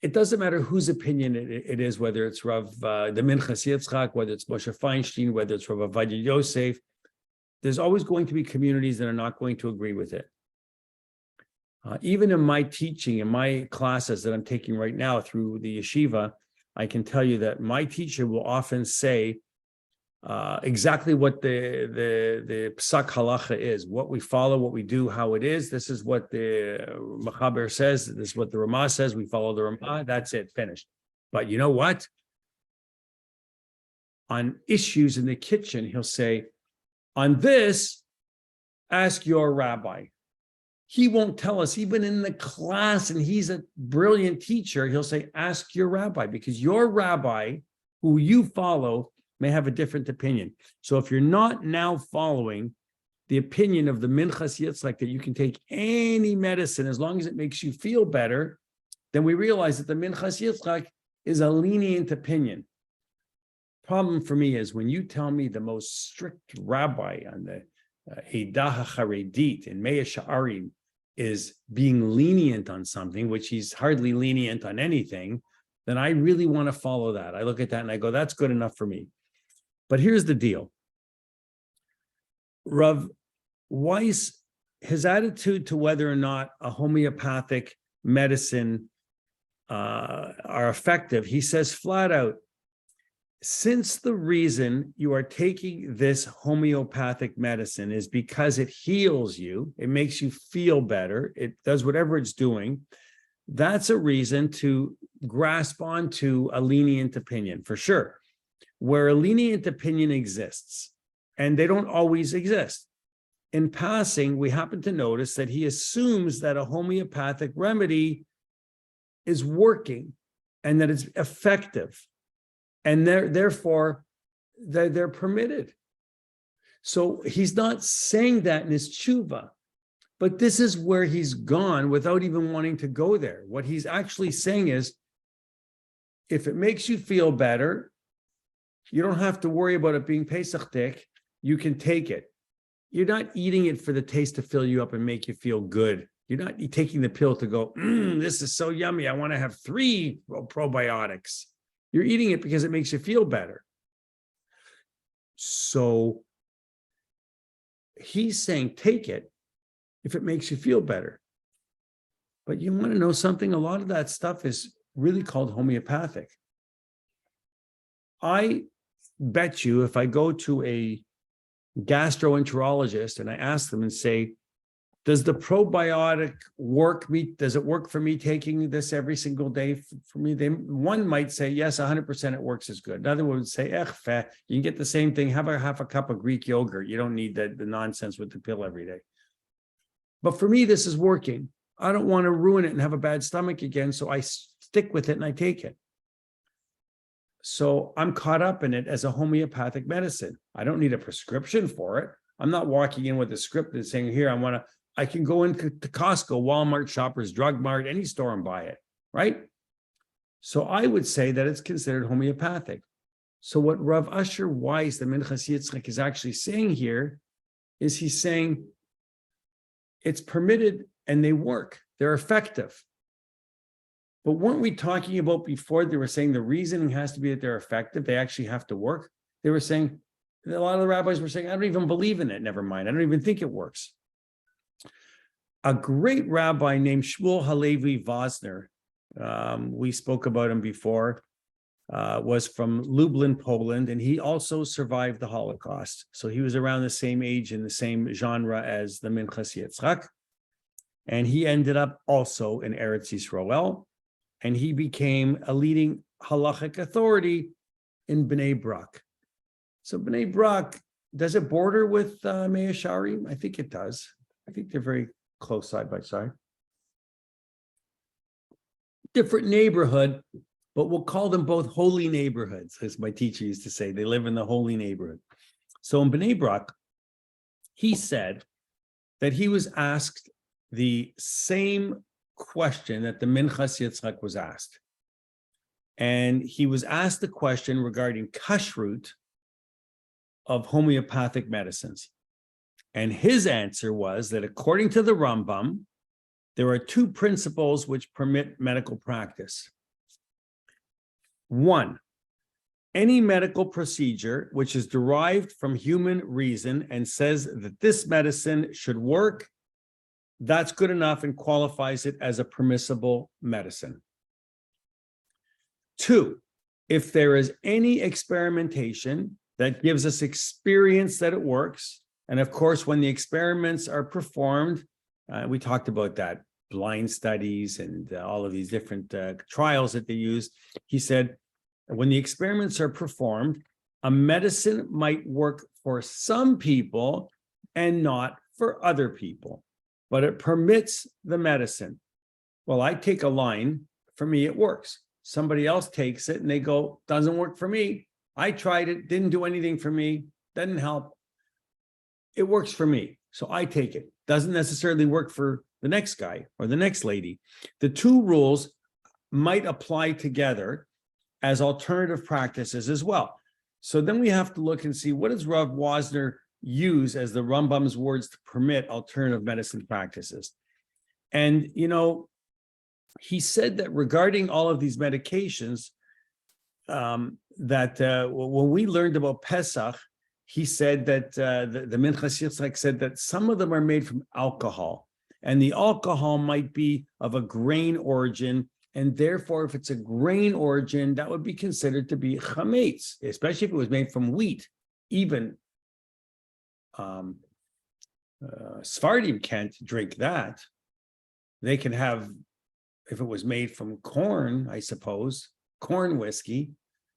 it doesn't matter whose opinion it is, whether it's Rav the Minchas Yitzchak, whether it's Moshe Feinstein, whether it's Rav Avadia Yosef. There's always going to be communities that are not going to agree with it. Even in my teaching, in my classes that I'm taking right now through the yeshiva, I can tell you that my teacher will often say exactly what the psak halacha is, what we follow, what we do, how it is. This is what the Mechaber says. This is what the Ramah says. We follow the Ramah. That's it, finished. But you know what? On issues in the kitchen, he'll say, on this, ask your rabbi. He won't tell us, even in the class, and he's a brilliant teacher, he'll say, ask your rabbi, because your rabbi, who you follow, may have a different opinion. So if you're not now following the opinion of the Minchas Yitzchak, that you can take any medicine as long as it makes you feel better, then we realize that the Minchas Yitzchak is a lenient opinion. Problem for me is when you tell me the most strict rabbi on the Eidah HaCharedit in Mea Sha'arim is being lenient on something, which he's hardly lenient on anything, then I really want to follow that. I look at that and I go, that's good enough for me. But here's the deal. Rav Weiss, his attitude to whether or not a homeopathic medicine are effective, he says flat out, since the reason you are taking this homeopathic medicine is because it heals you, it makes you feel better, it does whatever it's doing, that's a reason to grasp onto a lenient opinion, for sure. Where a lenient opinion exists, and they don't always exist. In passing, we happen to notice that he assumes that a homeopathic remedy is working and that it's effective. And therefore, they're permitted. So he's not saying that in his tshuva, but this is where he's gone without even wanting to go there. What he's actually saying is, if it makes you feel better, you don't have to worry about it being Pesach dik, you can take it. You're not eating it for the taste to fill you up and make you feel good. You're not taking the pill to go, this is so yummy, I want to have 3 probiotics. You're eating it because it makes you feel better. So he's saying, take it if it makes you feel better. But you want to know something? A lot of that stuff is really called homeopathic. I bet you if I go to a gastroenterologist and I ask them and say, does the probiotic work? Does it work for me taking this every single day for me? One might say, yes, 100% it works as good. Another would say, feh, you can get the same thing. Have half a cup of Greek yogurt. You don't need the nonsense with the pill every day. But for me, this is working. I don't want to ruin it and have a bad stomach again. So I stick with it and I take it. So I'm caught up in it as a homeopathic medicine. I don't need a prescription for it. I'm not walking in with a script that's saying, here, I can go into Costco, Walmart, Shoppers, Drug Mart, any store and buy it, right? So I would say that it's considered homeopathic. So what Rav Asher Weiss, the Minchas Yitzchak, is actually saying here is he's saying it's permitted and they work. They're effective. But weren't we talking about before, they were saying the reasoning has to be that they're effective, they actually have to work? They were saying, a lot of the rabbis were saying, I don't even believe in it, never mind. I don't even think it works. A great rabbi named Shmuel Halevi Vosner, we spoke about him before, was from Lublin, Poland, and he also survived the Holocaust. So he was around the same age in the same genre as the Minchas Yitzchak. And he ended up also in Eretz Yisrael, and he became a leading halachic authority in Bnei Brak. So Bnei Brak, does it border with Mea Sha'arim? I think it does. I think they're very close side by side. Different neighborhood, but we'll call them both holy neighborhoods, as my teacher used to say. They live in the holy neighborhood. So in Bnei Brak, he said that he was asked the same question that the Minchas Yitzchak was asked. And he was asked the question regarding kashrut of homeopathic medicines. And his answer was that according to the Rambam, there are 2 principles which permit medical practice. 1, any medical procedure which is derived from human reason and says that this medicine should work that's good enough and qualifies it as a permissible medicine. 2, if there is any experimentation that gives us experience that it works, and of course, when the experiments are performed, we talked about that, blind studies and all of these different trials that they use. He said, when the experiments are performed, a medicine might work for some people and not for other people, but it permits the medicine. Well, I take a line, for me, it works. Somebody else takes it and they go, doesn't work for me. I tried it, didn't do anything for me, doesn't help. It works for me, so I take it. Doesn't necessarily work for the next guy or the next lady. The 2 rules might apply together as alternative practices as well. So then we have to look and see, what does Rav Wosner use as the Rambam's words to permit alternative medicine practices? And, you know, he said that regarding all of these medications, when we learned about Pesach, he said that the Minchas Yitzchak said that some of them are made from alcohol, and the alcohol might be of a grain origin, and therefore, if it's a grain origin, that would be considered to be chametz, especially if it was made from wheat. Even Sephardim can't drink that. They can have, if it was made from corn, I suppose, corn whiskey.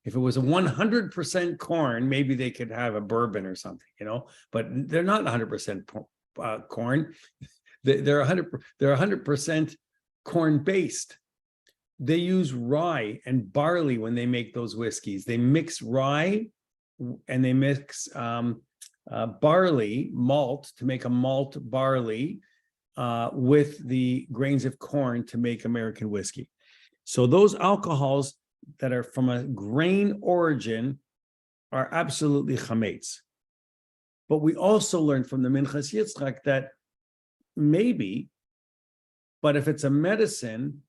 If it was a 100% corn, maybe they could have a bourbon or something, you know, but they're not 100% corn. They're 100% corn based. They use rye and barley when they make those whiskeys. They mix rye and they mix barley malt to make a malt barley with the grains of corn to make American whiskey. So those alcohols that are from a grain origin are absolutely chametz. But we also learned from the Minchas Yitzchak that maybe, but if it's a medicine,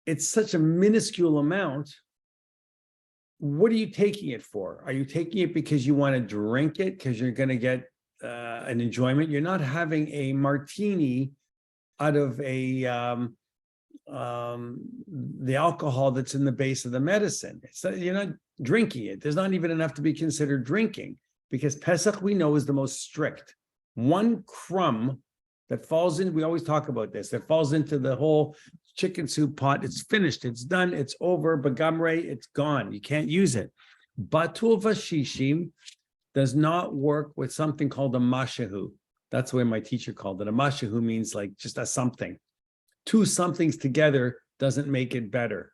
it's such a minuscule amount. What are you taking it for? Are you taking it because you want to drink it, because you're going to get an enjoyment? You're not having a martini out of the alcohol that's in the base of the medicine. You're not drinking it. There's not even enough to be considered drinking, because Pesach, we know, is the most strict. One crumb that falls in, we always talk about this, that falls into the whole chicken soup pot, it's finished, it's done, it's over, bagamre, it's gone. You can't use it. Batul vashishim does not work with something called a mashahu. That's the way my teacher called it. A mashahu means like just a something. 2 somethings together doesn't make it better.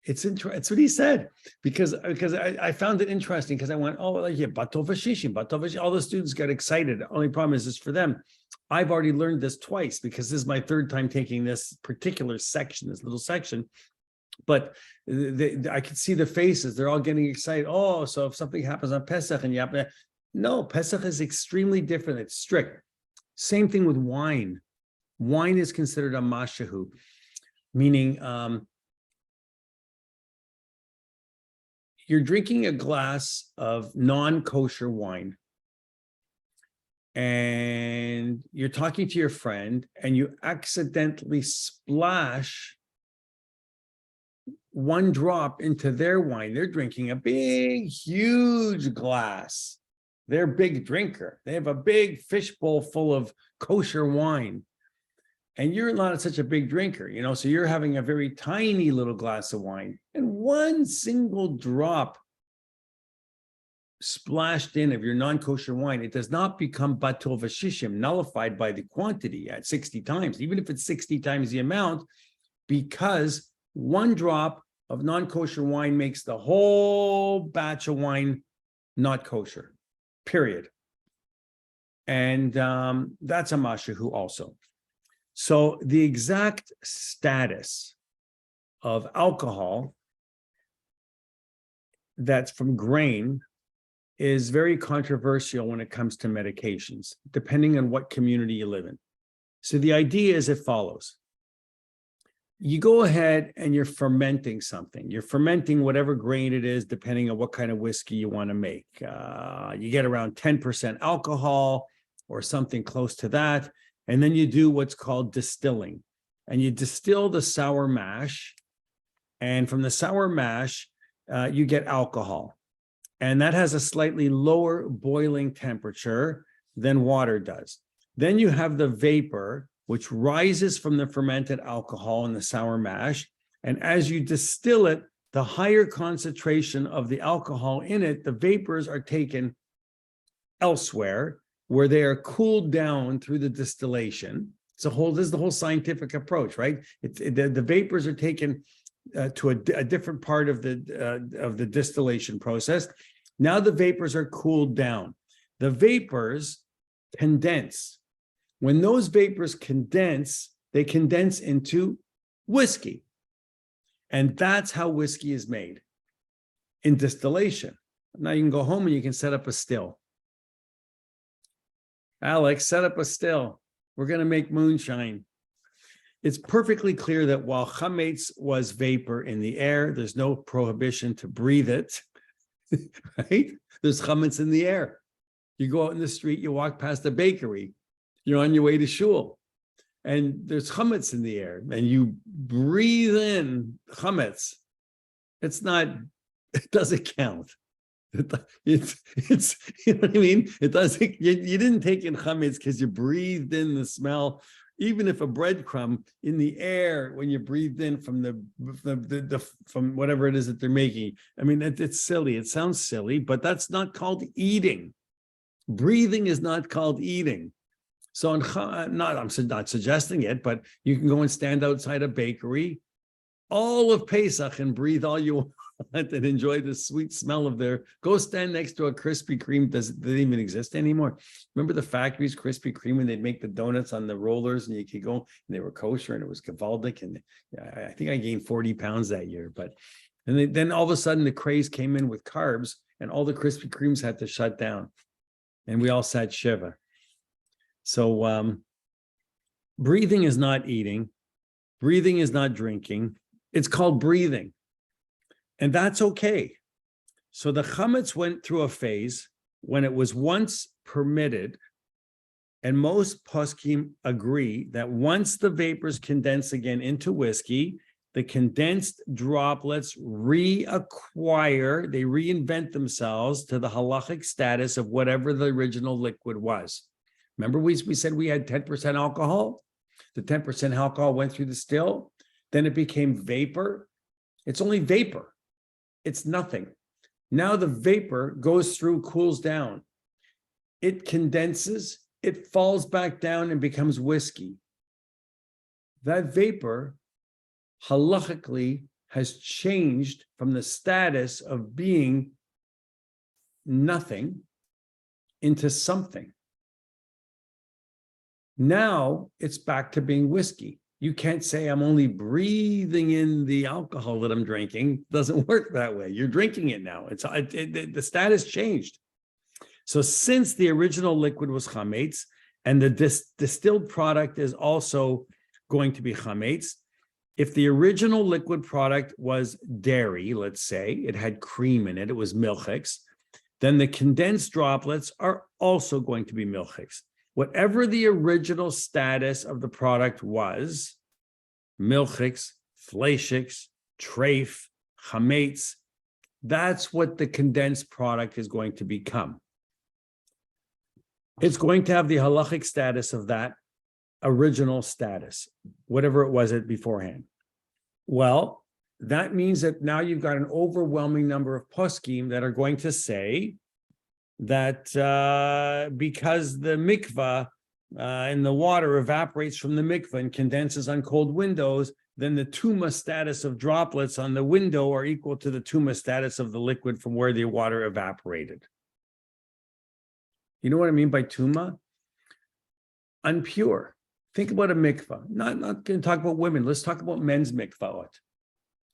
It's what he said, because I found it interesting, because I went, oh, like, yeah, batul vashishim. All the students got excited. The only problem is for them. I've already learned this twice, because this is my 3rd time taking this particular section, this little section. But I can see the faces. They're all getting excited. Oh, so if something happens on Pesach and you have to... No, Pesach is extremely different. It's strict. Same thing with wine. Wine is considered a mashahu, meaning you're drinking a glass of non-kosher wine, and you're talking to your friend and you accidentally splash 1 drop into their wine. They're drinking a big, huge glass. They're a big drinker. They have a big fishbowl full of kosher wine. And you're not such a big drinker, you know, so you're having a very tiny little glass of wine, and 1 single drop splashed in of your non-kosher wine, it does not become batul vashishim, nullified by the quantity at 60 times, even if it's 60 times the amount, because 1 drop of non-kosher wine makes the whole batch of wine not kosher, period. And that's a mashahu also. So the exact status of alcohol that's from grain is very controversial when it comes to medications, depending on what community you live in. So the idea is as follows. You go ahead and you're fermenting something. You're fermenting whatever grain it is, depending on what kind of whiskey you want to make. You get around 10% alcohol or something close to that. And then you do what's called distilling. And you distill the sour mash. And from the sour mash, you get alcohol. And that has a slightly lower boiling temperature than water does. Then you have the vapor, which rises from the fermented alcohol in the sour mash. And as you distill it, the higher concentration of the alcohol in it, the vapors are taken elsewhere where they are cooled down through the distillation. This is the whole scientific approach, right? The vapors are taken to a different part of the distillation process. Now the vapors are cooled down. The vapors condense. When those vapors condense, they condense into whiskey. And that's how whiskey is made, in distillation. Now you can go home and you can set up a still. Alex, set up a still. We're going to make moonshine. It's perfectly clear that while chametz was vapor in the air, there's no prohibition to breathe it, right? There's chametz in the air. You go out in the street, you walk past a bakery, you're on your way to shul, and there's chametz in the air, and you breathe in chametz. It doesn't count. It's you know what I mean? It doesn't, you didn't take in chametz because you breathed in the smell. Even if a breadcrumb in the air, when you breathed in from whatever it is that they're making, I mean, it's silly. It sounds silly, but that's not called eating. Breathing is not called eating. So I'm not suggesting it, but you can go and stand outside a bakery all of Pesach and breathe all you want and enjoy the sweet smell of go stand next to a Krispy Kreme. Does it even exist anymore? Remember the factories, Krispy Kreme, when they'd make the donuts on the rollers and you could go, and they were kosher and it was Gavaldic. And I think I gained 40 pounds that year. Then all of a sudden the craze came in with carbs and all the Krispy Kremes had to shut down. And we all sat Shiva. So breathing is not eating. Breathing is not drinking. It's called breathing. And that's okay. So the chametz went through a phase when it was once permitted, and most poskim agree that once the vapors condense again into whiskey, the condensed droplets reacquire, they reinvent themselves to the halachic status of whatever the original liquid was. Remember we said we had 10% alcohol? The 10% alcohol went through the still, then it became vapor. It's only vapor. It's nothing. Now the vapor goes through, cools down. It condenses, it falls back down and becomes whiskey. That vapor halachically has changed from the status of being nothing into something. Now it's back to being whiskey. You can't say I'm only breathing in the alcohol that I'm drinking. It doesn't work that way. You're drinking it now. The status changed. So since the original liquid was chametz and the distilled product is also going to be chametz, if the original liquid product was dairy, let's say, it had cream in it, it was milchiks, then the condensed droplets are also going to be milchiks. Whatever the original status of the product was, milchiks, fleishiks, treif, chametz, that's what the condensed product is going to become. It's going to have the halachic status of that original status, whatever it was beforehand. Well, that means that now you've got an overwhelming number of poskim that are going to say that because the mikvah and the water evaporates from the mikvah and condenses on cold windows, then the tuma status of droplets on the window are equal to the tuma status of the liquid from where the water evaporated. You know what I mean by tuma? Unpure. Think about a mikvah. Not going to talk about women. Let's talk about men's mikvahot.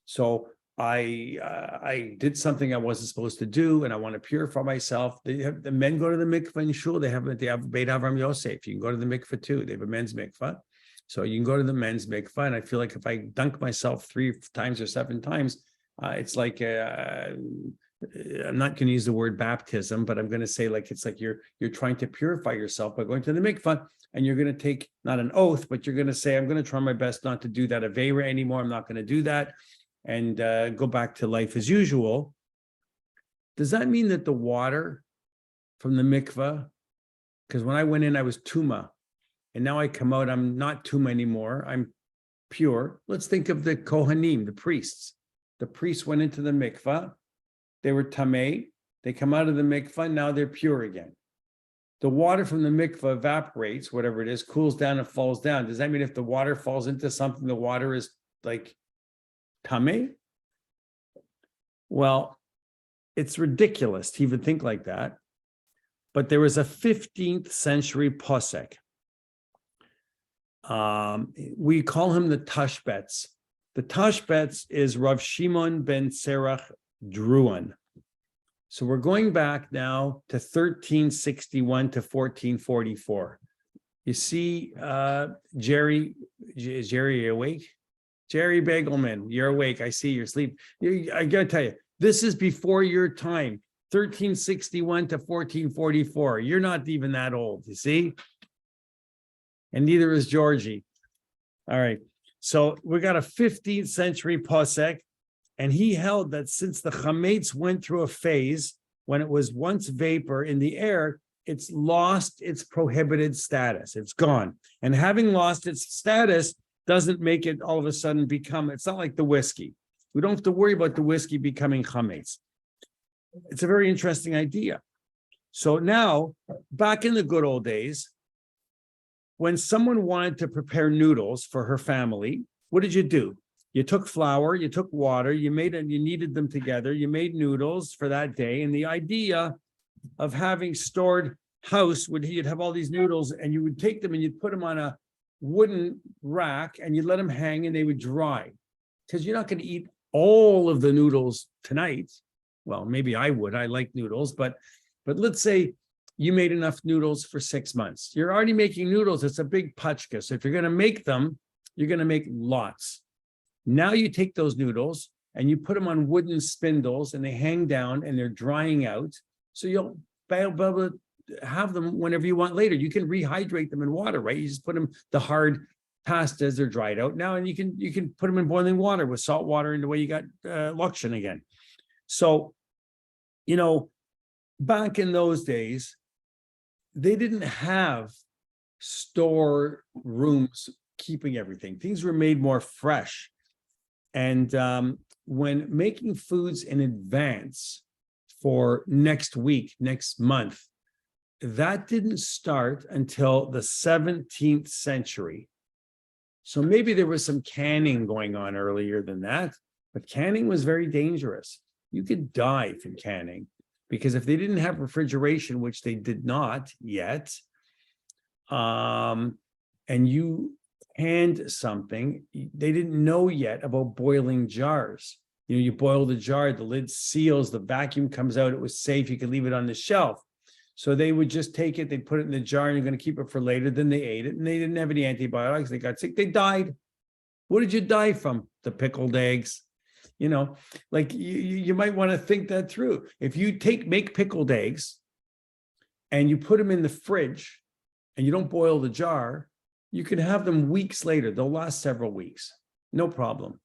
So I did something I wasn't supposed to do, and I want to purify myself. The men go to the mikvah in shul. They have Beit Avram Yosef. You can go to the mikvah too. They have a men's mikvah, so you can go to the men's mikvah. And I feel like if I dunk myself 3 times or 7 times, it's like I'm not going to use the word baptism, but I'm going to say like it's like you're trying to purify yourself by going to the mikvah, and you're going to take not an oath, but you're going to say, I'm going to try my best not to do that avera anymore. I'm not going to do that, and go back to life as usual. Does that mean that the water from the mikvah, because when I went in, I was tuma, and now I come out, I'm not tuma anymore. I'm pure. Let's think of the kohanim, the priests. The priests went into the mikvah. They were tamei. They come out of the mikvah. Now they're pure again. The water from the mikvah evaporates, whatever it is, cools down and falls down. Does that mean if the water falls into something, the water is like tamei? Well, it's ridiculous to even think like that. But there was a 15th century posek. We call him the Tashbetz. The Tashbetz is Rav Shimon ben Serach Druan. So we're going back now to 1361 to 1444. You see, Jerry, is Jerry awake? Jerry Begelman, you're awake. I see you're asleep. I gotta tell you, this is before your time, 1361 to 1444. You're not even that old, you see? And neither is Georgie. All right. So we got a 15th century posek, and he held that since the chametz went through a phase when it was once vapor in the air, it's lost its prohibited status. It's gone. And having lost its status doesn't make it all of a sudden become, it's not like the whiskey. We don't have to worry about the whiskey becoming chametz. It's a very interesting idea. So now, back in the good old days, when someone wanted to prepare noodles for her family, what did you do? You took flour, you took water, you kneaded them together, you made noodles for that day. And the idea of having stored house would you'd have all these noodles, and you would take them and you'd put them on a wooden rack and you'd let them hang and they would dry. Because you're not going to eat all of the noodles tonight. Well, maybe I would. I like noodles, but let's say you made enough noodles for 6 months. You're already making noodles. It's a big pachka. So if you're going to make them, you're going to make lots. Now you take those noodles and you put them on wooden spindles and they hang down and they're drying out. So you'll be able to have them whenever you want later. You can rehydrate them in water, right? You just put them, the hard pastas are dried out now, and you can put them in boiling water with salt water, and the way you got lokshen again. So, back in those days, they didn't have store rooms keeping everything. Things were made more fresh. And when making foods in advance for next week, next month, that didn't start until the 17th century. So maybe there was some canning going on earlier than that, but canning was very dangerous. You could die from canning, because if they didn't have refrigeration, which they did not yet, and you canned something, they didn't know yet about boiling jars. You boil the jar, the lid seals, the vacuum comes out, it was safe, you could leave it on the shelf. So they would just take it, they'd put it in the jar, and you're going to keep it for later. Then they ate it, and they didn't have any antibiotics. They got sick, they died. What did you die from? The pickled eggs. Like you might want to think that through. If you make pickled eggs and you put them in the fridge and you don't boil the jar, you can have them weeks later. They'll last several weeks, no problem.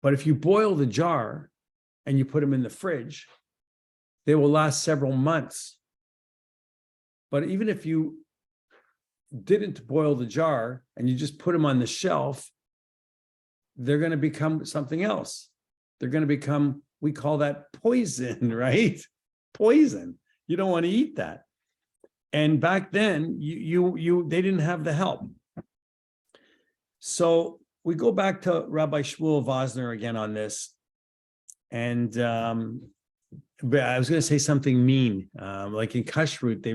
But if you boil the jar and you put them in the fridge, they will last several months. But even if you didn't boil the jar and you just put them on the shelf, they're going to become something else. They're going to become, we call that poison, right? Poison. You don't want to eat that. And back then, they didn't have the help. So we go back to Rabbi Shmuel Vosner again on this. And but I was going to say something mean, like in kashrut. The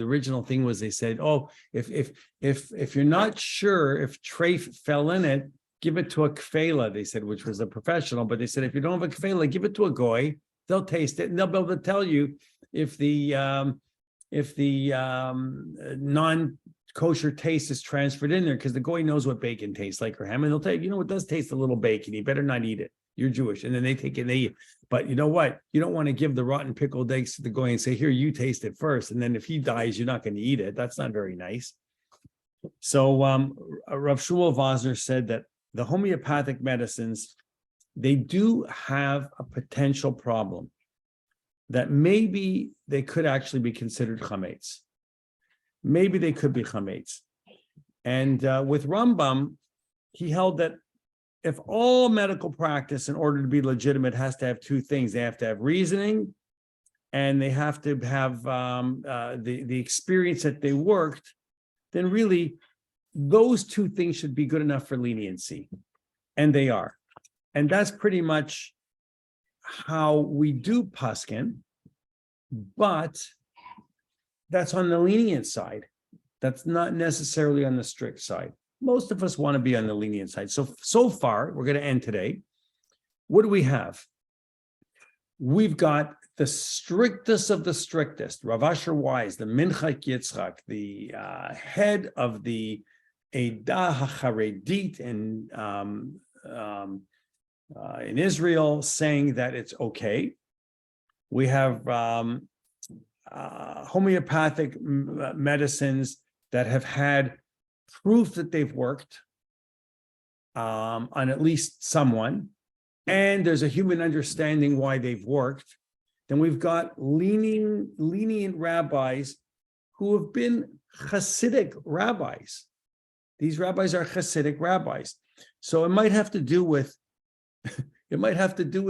original thing was they said, "Oh, if you're not sure if treif fell in it, give it to a kfela." They said, which was a professional, but they said if you don't have a kfela, give it to a goy. They'll taste it and they'll be able to tell you if the non-kosher taste is transferred in there, because the goy knows what bacon tastes like or ham, and they'll tell you, it does taste a little bacon. You better not eat it. you're Jewish. And then they take it and they eat. But you know what? You don't want to give the rotten pickled eggs to the goy and say, here, you taste it first. And then if he dies, you're not going to eat it. That's not very nice. So Rav Shmuel Vosner said that the homeopathic medicines, they do have a potential problem that maybe they could actually be considered chametz. Maybe they could be chametz. And with Rambam, he held that if all medical practice, in order to be legitimate, has to have two things. They have to have reasoning, and they have to have the experience that they worked, then really those two things should be good enough for leniency. And they are. And that's pretty much how we do paskin, but that's on the lenient side. That's not necessarily on the strict side. Most of us want to be on the lenient side. So far, we're going to end today. What do we have? We've got the strictest of the strictest, Rav Asher Wise, the Minchak Yitzchak, the head of the Eidah HaCharedit in Israel, saying that it's okay. We have homeopathic medicines that have had proof that they've worked on at least someone, and there's a human understanding why they've worked. Then we've got lenient rabbis who have been Hasidic rabbis. These rabbis are Hasidic rabbis. So it might have to do with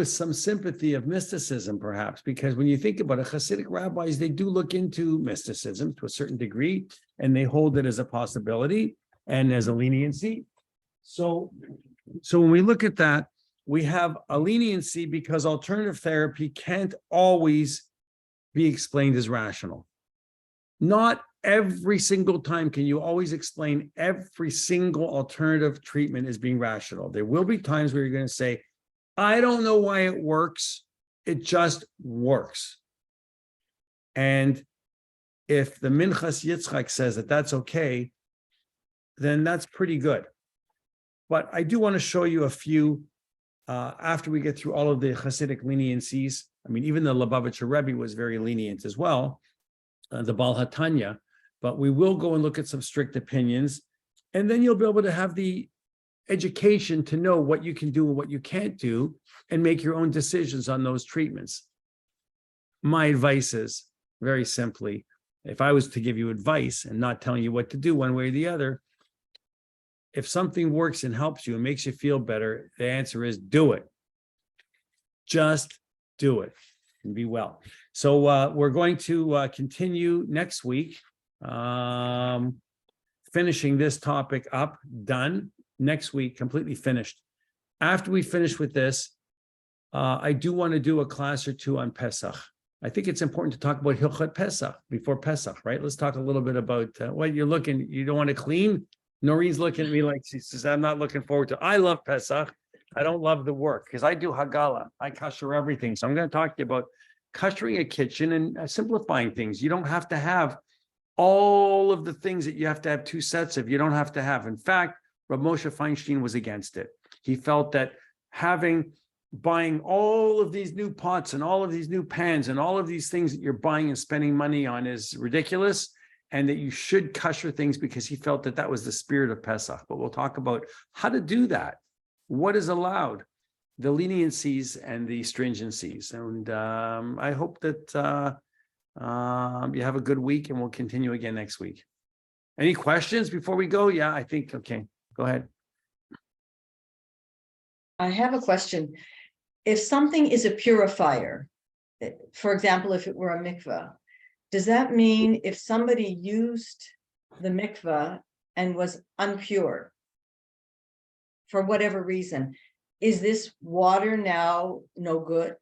some sympathy of mysticism, perhaps, because when you think about it, Hasidic rabbis, they do look into mysticism to a certain degree, and they hold it as a possibility and as a leniency. So when we look at that, we have a leniency because alternative therapy can't always be explained as rational. Not every single time can you always explain every single alternative treatment as being rational. There will be times where you're going to say, I don't know why it works. It just works. And if the Minchas Yitzchak says that that's okay, then that's pretty good. But I do want to show you a few after we get through all of the Hasidic leniencies. I mean, even the Lubavitcher Rebbe was very lenient as well, the Baal HaTanya. But we will go and look at some strict opinions, and then you'll be able to have the education to know what you can do and what you can't do and make your own decisions on those treatments. My advice is, very simply, if I was to give you advice and not telling you what to do one way or the other, if something works and helps you and makes you feel better, the answer is do it. Just do it and be well. So we're going to continue next week, finishing this topic up, done. Next week, completely finished. After we finish with this, I do want to do a class or two on Pesach. I think it's important to talk about Hilchot Pesach before Pesach, right? Let's talk a little bit about what you're looking. You don't want to clean? Noreen's looking at me like she says, I'm not looking forward to. I love Pesach. I don't love the work because I do Hagala. I kasher everything. So I'm going to talk to you about kashering a kitchen and simplifying things. You don't have to have all of the things that you have to have two sets of. You don't have to have. In fact, Rav Moshe Feinstein was against it. He felt that buying all of these new pots and all of these new pans and all of these things that you're buying and spending money on is ridiculous, and that you should kasher things because he felt that that was the spirit of Pesach. But we'll talk about how to do that, what is allowed, the leniencies and the stringencies. And I hope that you have a good week, and we'll continue again next week. Any questions before we go? Yeah, I think, okay. Go ahead. I have a question. If something is a purifier, for example, if it were a mikveh, does that mean if somebody used the mikveh and was unpure for whatever reason, is this water now no good?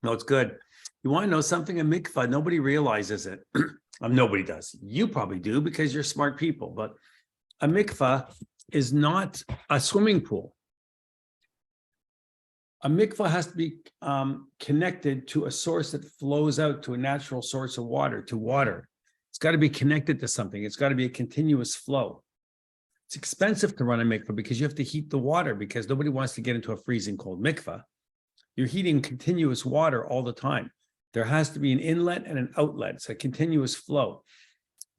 No, it's good. You want to know something? A mikveh, nobody realizes it. Nobody does. You probably do because you're smart people, but a mikveh is not a swimming pool. A mikveh has to be connected to a source that flows out to a natural source of water, to water. It's got to be connected to something. It's got to be a continuous flow. It's expensive to run a mikveh because you have to heat the water because nobody wants to get into a freezing cold mikveh. You're heating continuous water all the time. There has to be an inlet and an outlet. It's a continuous flow.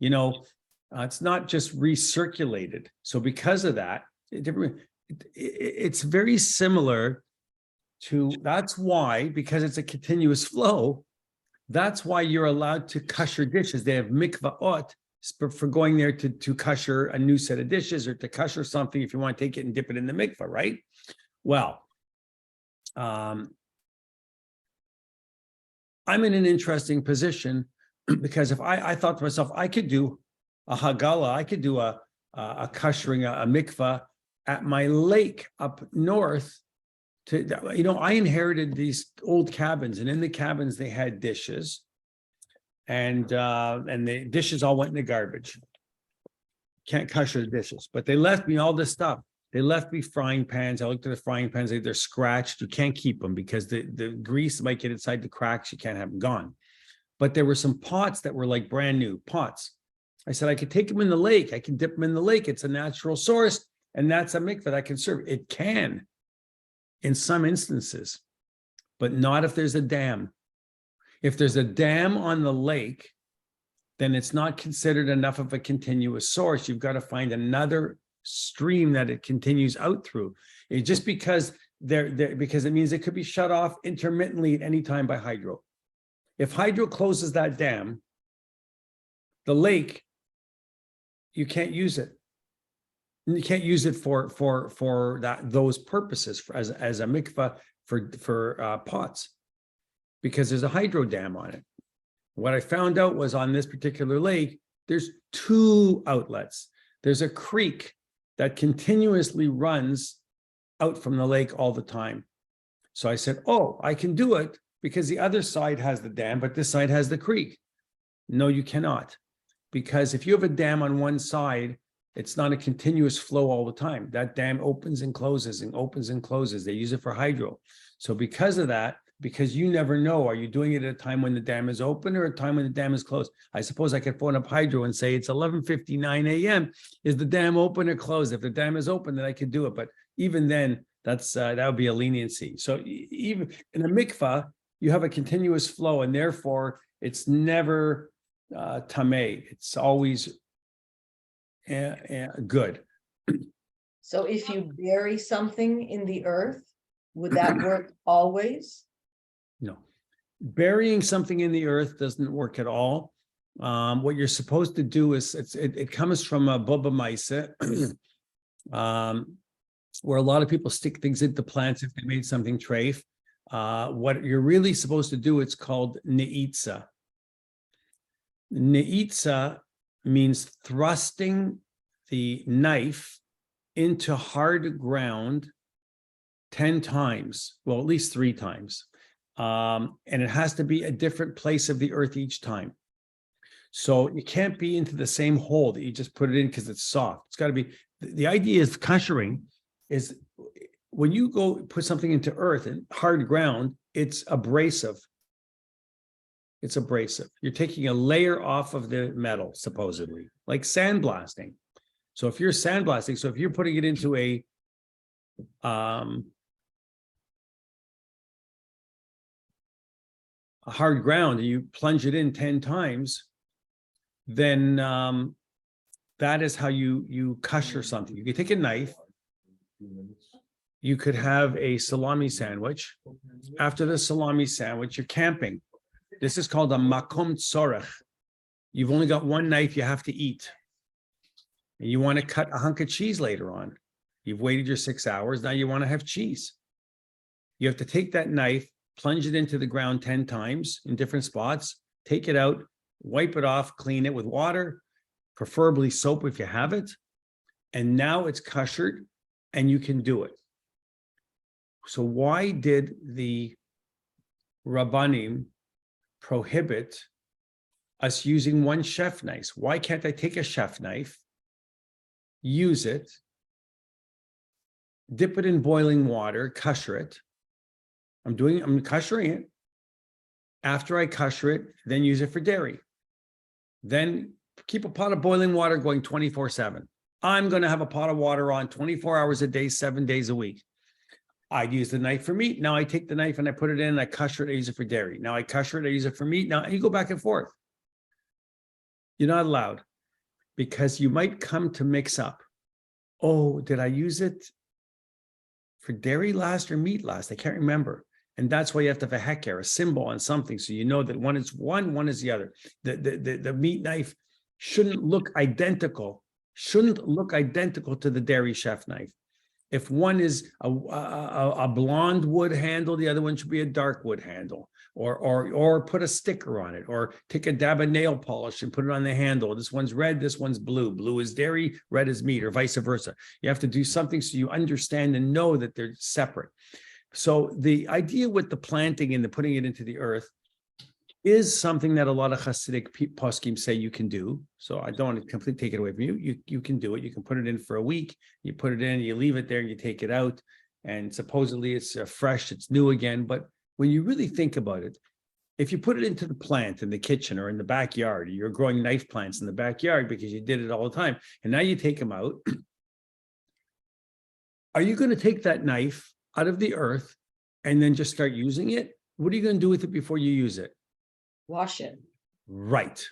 It's not just recirculated. So because of that, it's very similar to, that's why, because it's a continuous flow, that's why you're allowed to kosher dishes. They have mikvaot for going there to kosher a new set of dishes or to kosher something if you want to take it and dip it in the mikvah, right? Well, I'm in an interesting position because if I thought to myself, I could do a hagala, I could do a koshering, a mikvah at my lake up north. I inherited these old cabins, and in the cabins they had dishes, and the dishes all went in the garbage. Can't kosher the dishes, but they left me all this stuff. They left me frying pans. I looked at the frying pans; they're scratched. You can't keep them because the grease might get inside the cracks. You can't have them gone. But there were some pots that were like brand new pots. I said I could take them in the lake. I can dip them in the lake. It's a natural source, and that's a mikvah that I can serve. It can, in some instances, but not if there's a dam. If there's a dam on the lake, then it's not considered enough of a continuous source. You've got to find another stream that it continues out through. Just because because it means it could be shut off intermittently at any time by hydro. If hydro closes that dam, the lake, you can't use it. You can't use it for those purposes as a mikvah for pots, because there's a hydro dam on it. What I found out was on this particular lake, there's two outlets. There's a creek that continuously runs out from the lake all the time. So I said, oh, I can do it because the other side has the dam, but this side has the creek. No, you cannot. Because if you have a dam on one side, it's not a continuous flow all the time. That dam opens and closes and opens and closes. They use it for hydro. So because of that, because you never know, are you doing it at a time when the dam is open or a time when the dam is closed? I suppose I could phone up hydro and say it's 11:59 a.m. Is the dam open or closed? If the dam is open, then I could do it. But even then, that would be a leniency. So even in a mikvah, you have a continuous flow, and therefore it's never tameh. It's always good. So if you bury something in the earth, would that work always? No, burying something in the earth doesn't work at all. What you're supposed to do is it comes from a bubba maisa, where a lot of people stick things into plants if they made something treif. What you're really supposed to do, it's called neitza. Neitza means thrusting the knife into hard ground 10 times, well, at least 3 times. And it has to be a different place of the earth each time. So it can't be into the same hole that you just put it in because it's soft. It's got to be, the idea is koshering is when you go put something into earth and hard ground, it's abrasive. It's abrasive. You're taking a layer off of the metal, supposedly, like sandblasting. So if you're sandblasting, so if you're putting it into a hard ground and you plunge it in 10 times, then that is how you kosher something. You could take a knife. You could have a salami sandwich. After the salami sandwich, you're camping. This is called a makom tzorech. You've only got one knife you have to eat. And you want to cut a hunk of cheese later on. You've waited your 6 hours. Now you want to have cheese. You have to take that knife, plunge it into the ground 10 times in different spots, take it out, wipe it off, clean it with water, preferably soap if you have it. And now it's koshered and you can do it. So why did the Rabbanim prohibit us using one chef knife? Why can't I take a chef knife, use it, dip it in boiling water, kosher it? I'm koshering it. After I kosher it, then use it for dairy. Then keep a pot of boiling water going 24/7. I'm going to have a pot of water on 24 hours a day, 7 days a week. I'd use the knife for meat. Now I take the knife and I put it in, and I kosher it, I use it for dairy. Now I kosher it, I use it for meat. Now you go back and forth. You're not allowed, because you might come to mix up. Oh, did I use it for dairy last or meat last? I can't remember. And that's why you have to have a heker, a symbol on something, so you know that one is one is the other. The meat knife shouldn't look identical to the dairy chef knife. If one is a blonde wood handle, the other one should be a dark wood handle, or put a sticker on it, or take a dab of nail polish and put it on the handle. This one's red, this one's blue. Blue is dairy, red is meat, or vice versa. You have to do something so you understand and know that they're separate. So the idea with the planting and the putting it into the earth is something that a lot of Hasidic poskim say you can do. So I don't want to completely take it away from you. You can do it. You can put it in for a week. You put it in, you leave it there, you take it out, and supposedly it's fresh, it's new again. But when you really think about it, if you put it into the plant in the kitchen or in the backyard, you're growing knife plants in the backyard because you did it all the time, and now you take them out, are you going to take that knife out of the earth and then just start using it? What are you going to do with it before you use it? Wash it. Right.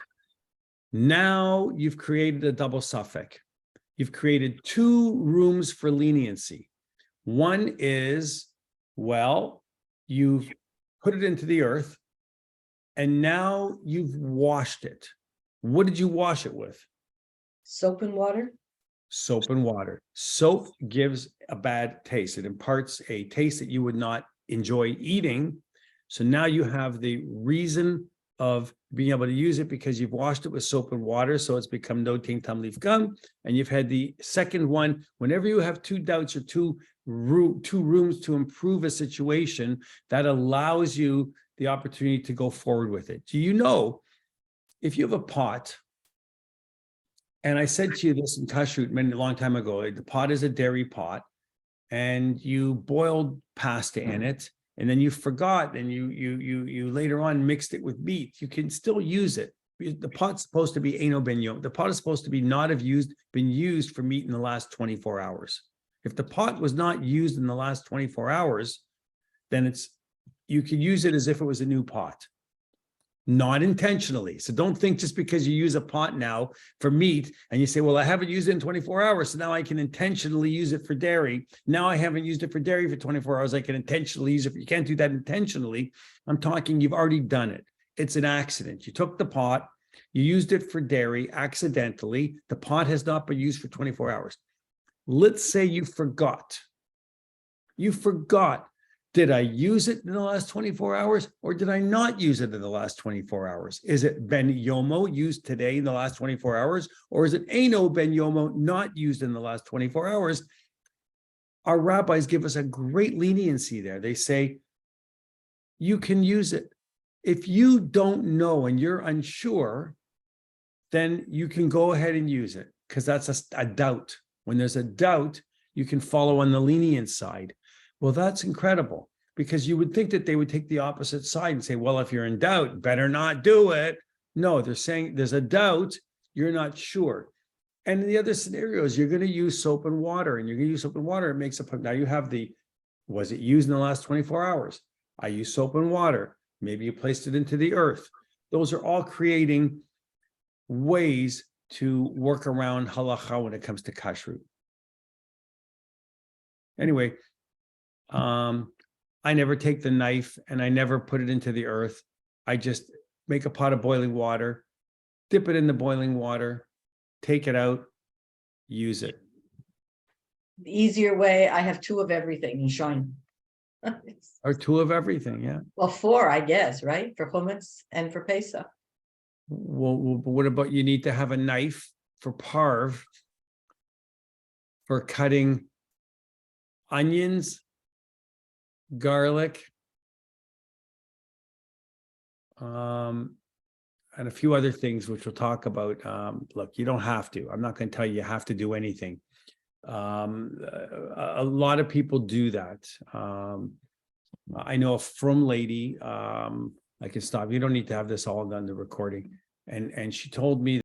Now you've created a double suffix. You've created two rooms for leniency. One is, well, you've put it into the earth and now you've washed it. What did you wash it with? Soap and water. Soap and water. Soap gives a bad taste. It imparts a taste that you would not enjoy eating. So now you have the reason of being able to use it because you've washed it with soap and water, so it's become no ting tam leaf gum. And you've had the second one, whenever you have two doubts or two rooms to improve a situation, that allows you the opportunity to go forward with it. Do you know, if you have a pot, and I said to you this in kashrut a long time ago, the pot is a dairy pot, and you boiled pasta in it, and then you forgot, and you later on mixed it with meat, you can still use it. The pot's supposed to be Eino ben Yom. The pot is supposed to be not have been used for meat in the last 24 hours. If the pot was not used in the last 24 hours, then you could use it as if it was a new pot. Not intentionally. So don't think just because you use a pot now for meat and you say, well, I haven't used it in 24 hours, so now I can intentionally use it for dairy. Now I haven't used it for dairy for 24 hours. I can intentionally use it. You can't do that intentionally. I'm talking, you've already done it. It's an accident. You took the pot, you used it for dairy accidentally. The pot has not been used for 24 hours. Let's say you forgot. You forgot. Did I use it in the last 24 hours or did I not use it in the last 24 hours? Is it ben yomo used today in the last 24 hours? Or is it eino ben yomo not used in the last 24 hours? Our rabbis give us a great leniency there. They say, you can use it. If you don't know and you're unsure, then you can go ahead and use it because that's a doubt. When there's a doubt, you can follow on the lenient side. Well, that's incredible because you would think that they would take the opposite side and say, well, if you're in doubt, better not do it. No, they're saying there's a doubt, you're not sure. And in the other scenarios, you're going to use soap and water, and you're going to use soap and water. It makes a, now you have was it used in the last 24 hours? I use soap and water. Maybe you placed it into the earth. Those are all creating ways to work around halacha when it comes to kashrut. Anyway, I never take the knife and I never put it into the earth. I just make a pot of boiling water, dip it in the boiling water, take it out, use it. The easier way, I have 2 of everything in Shine. Or 2 of everything, yeah. Well, 4, I guess, right? For Chumetz and for Pesach. Well, what about you need to have a knife for parv, for cutting onions, garlic, and a few other things which we'll talk about. Look, you don't have to. I'm not going to tell you have to do anything. A lot of people do that. I know a frum lady, I can stop. You don't need to have this all done, the recording. And she told me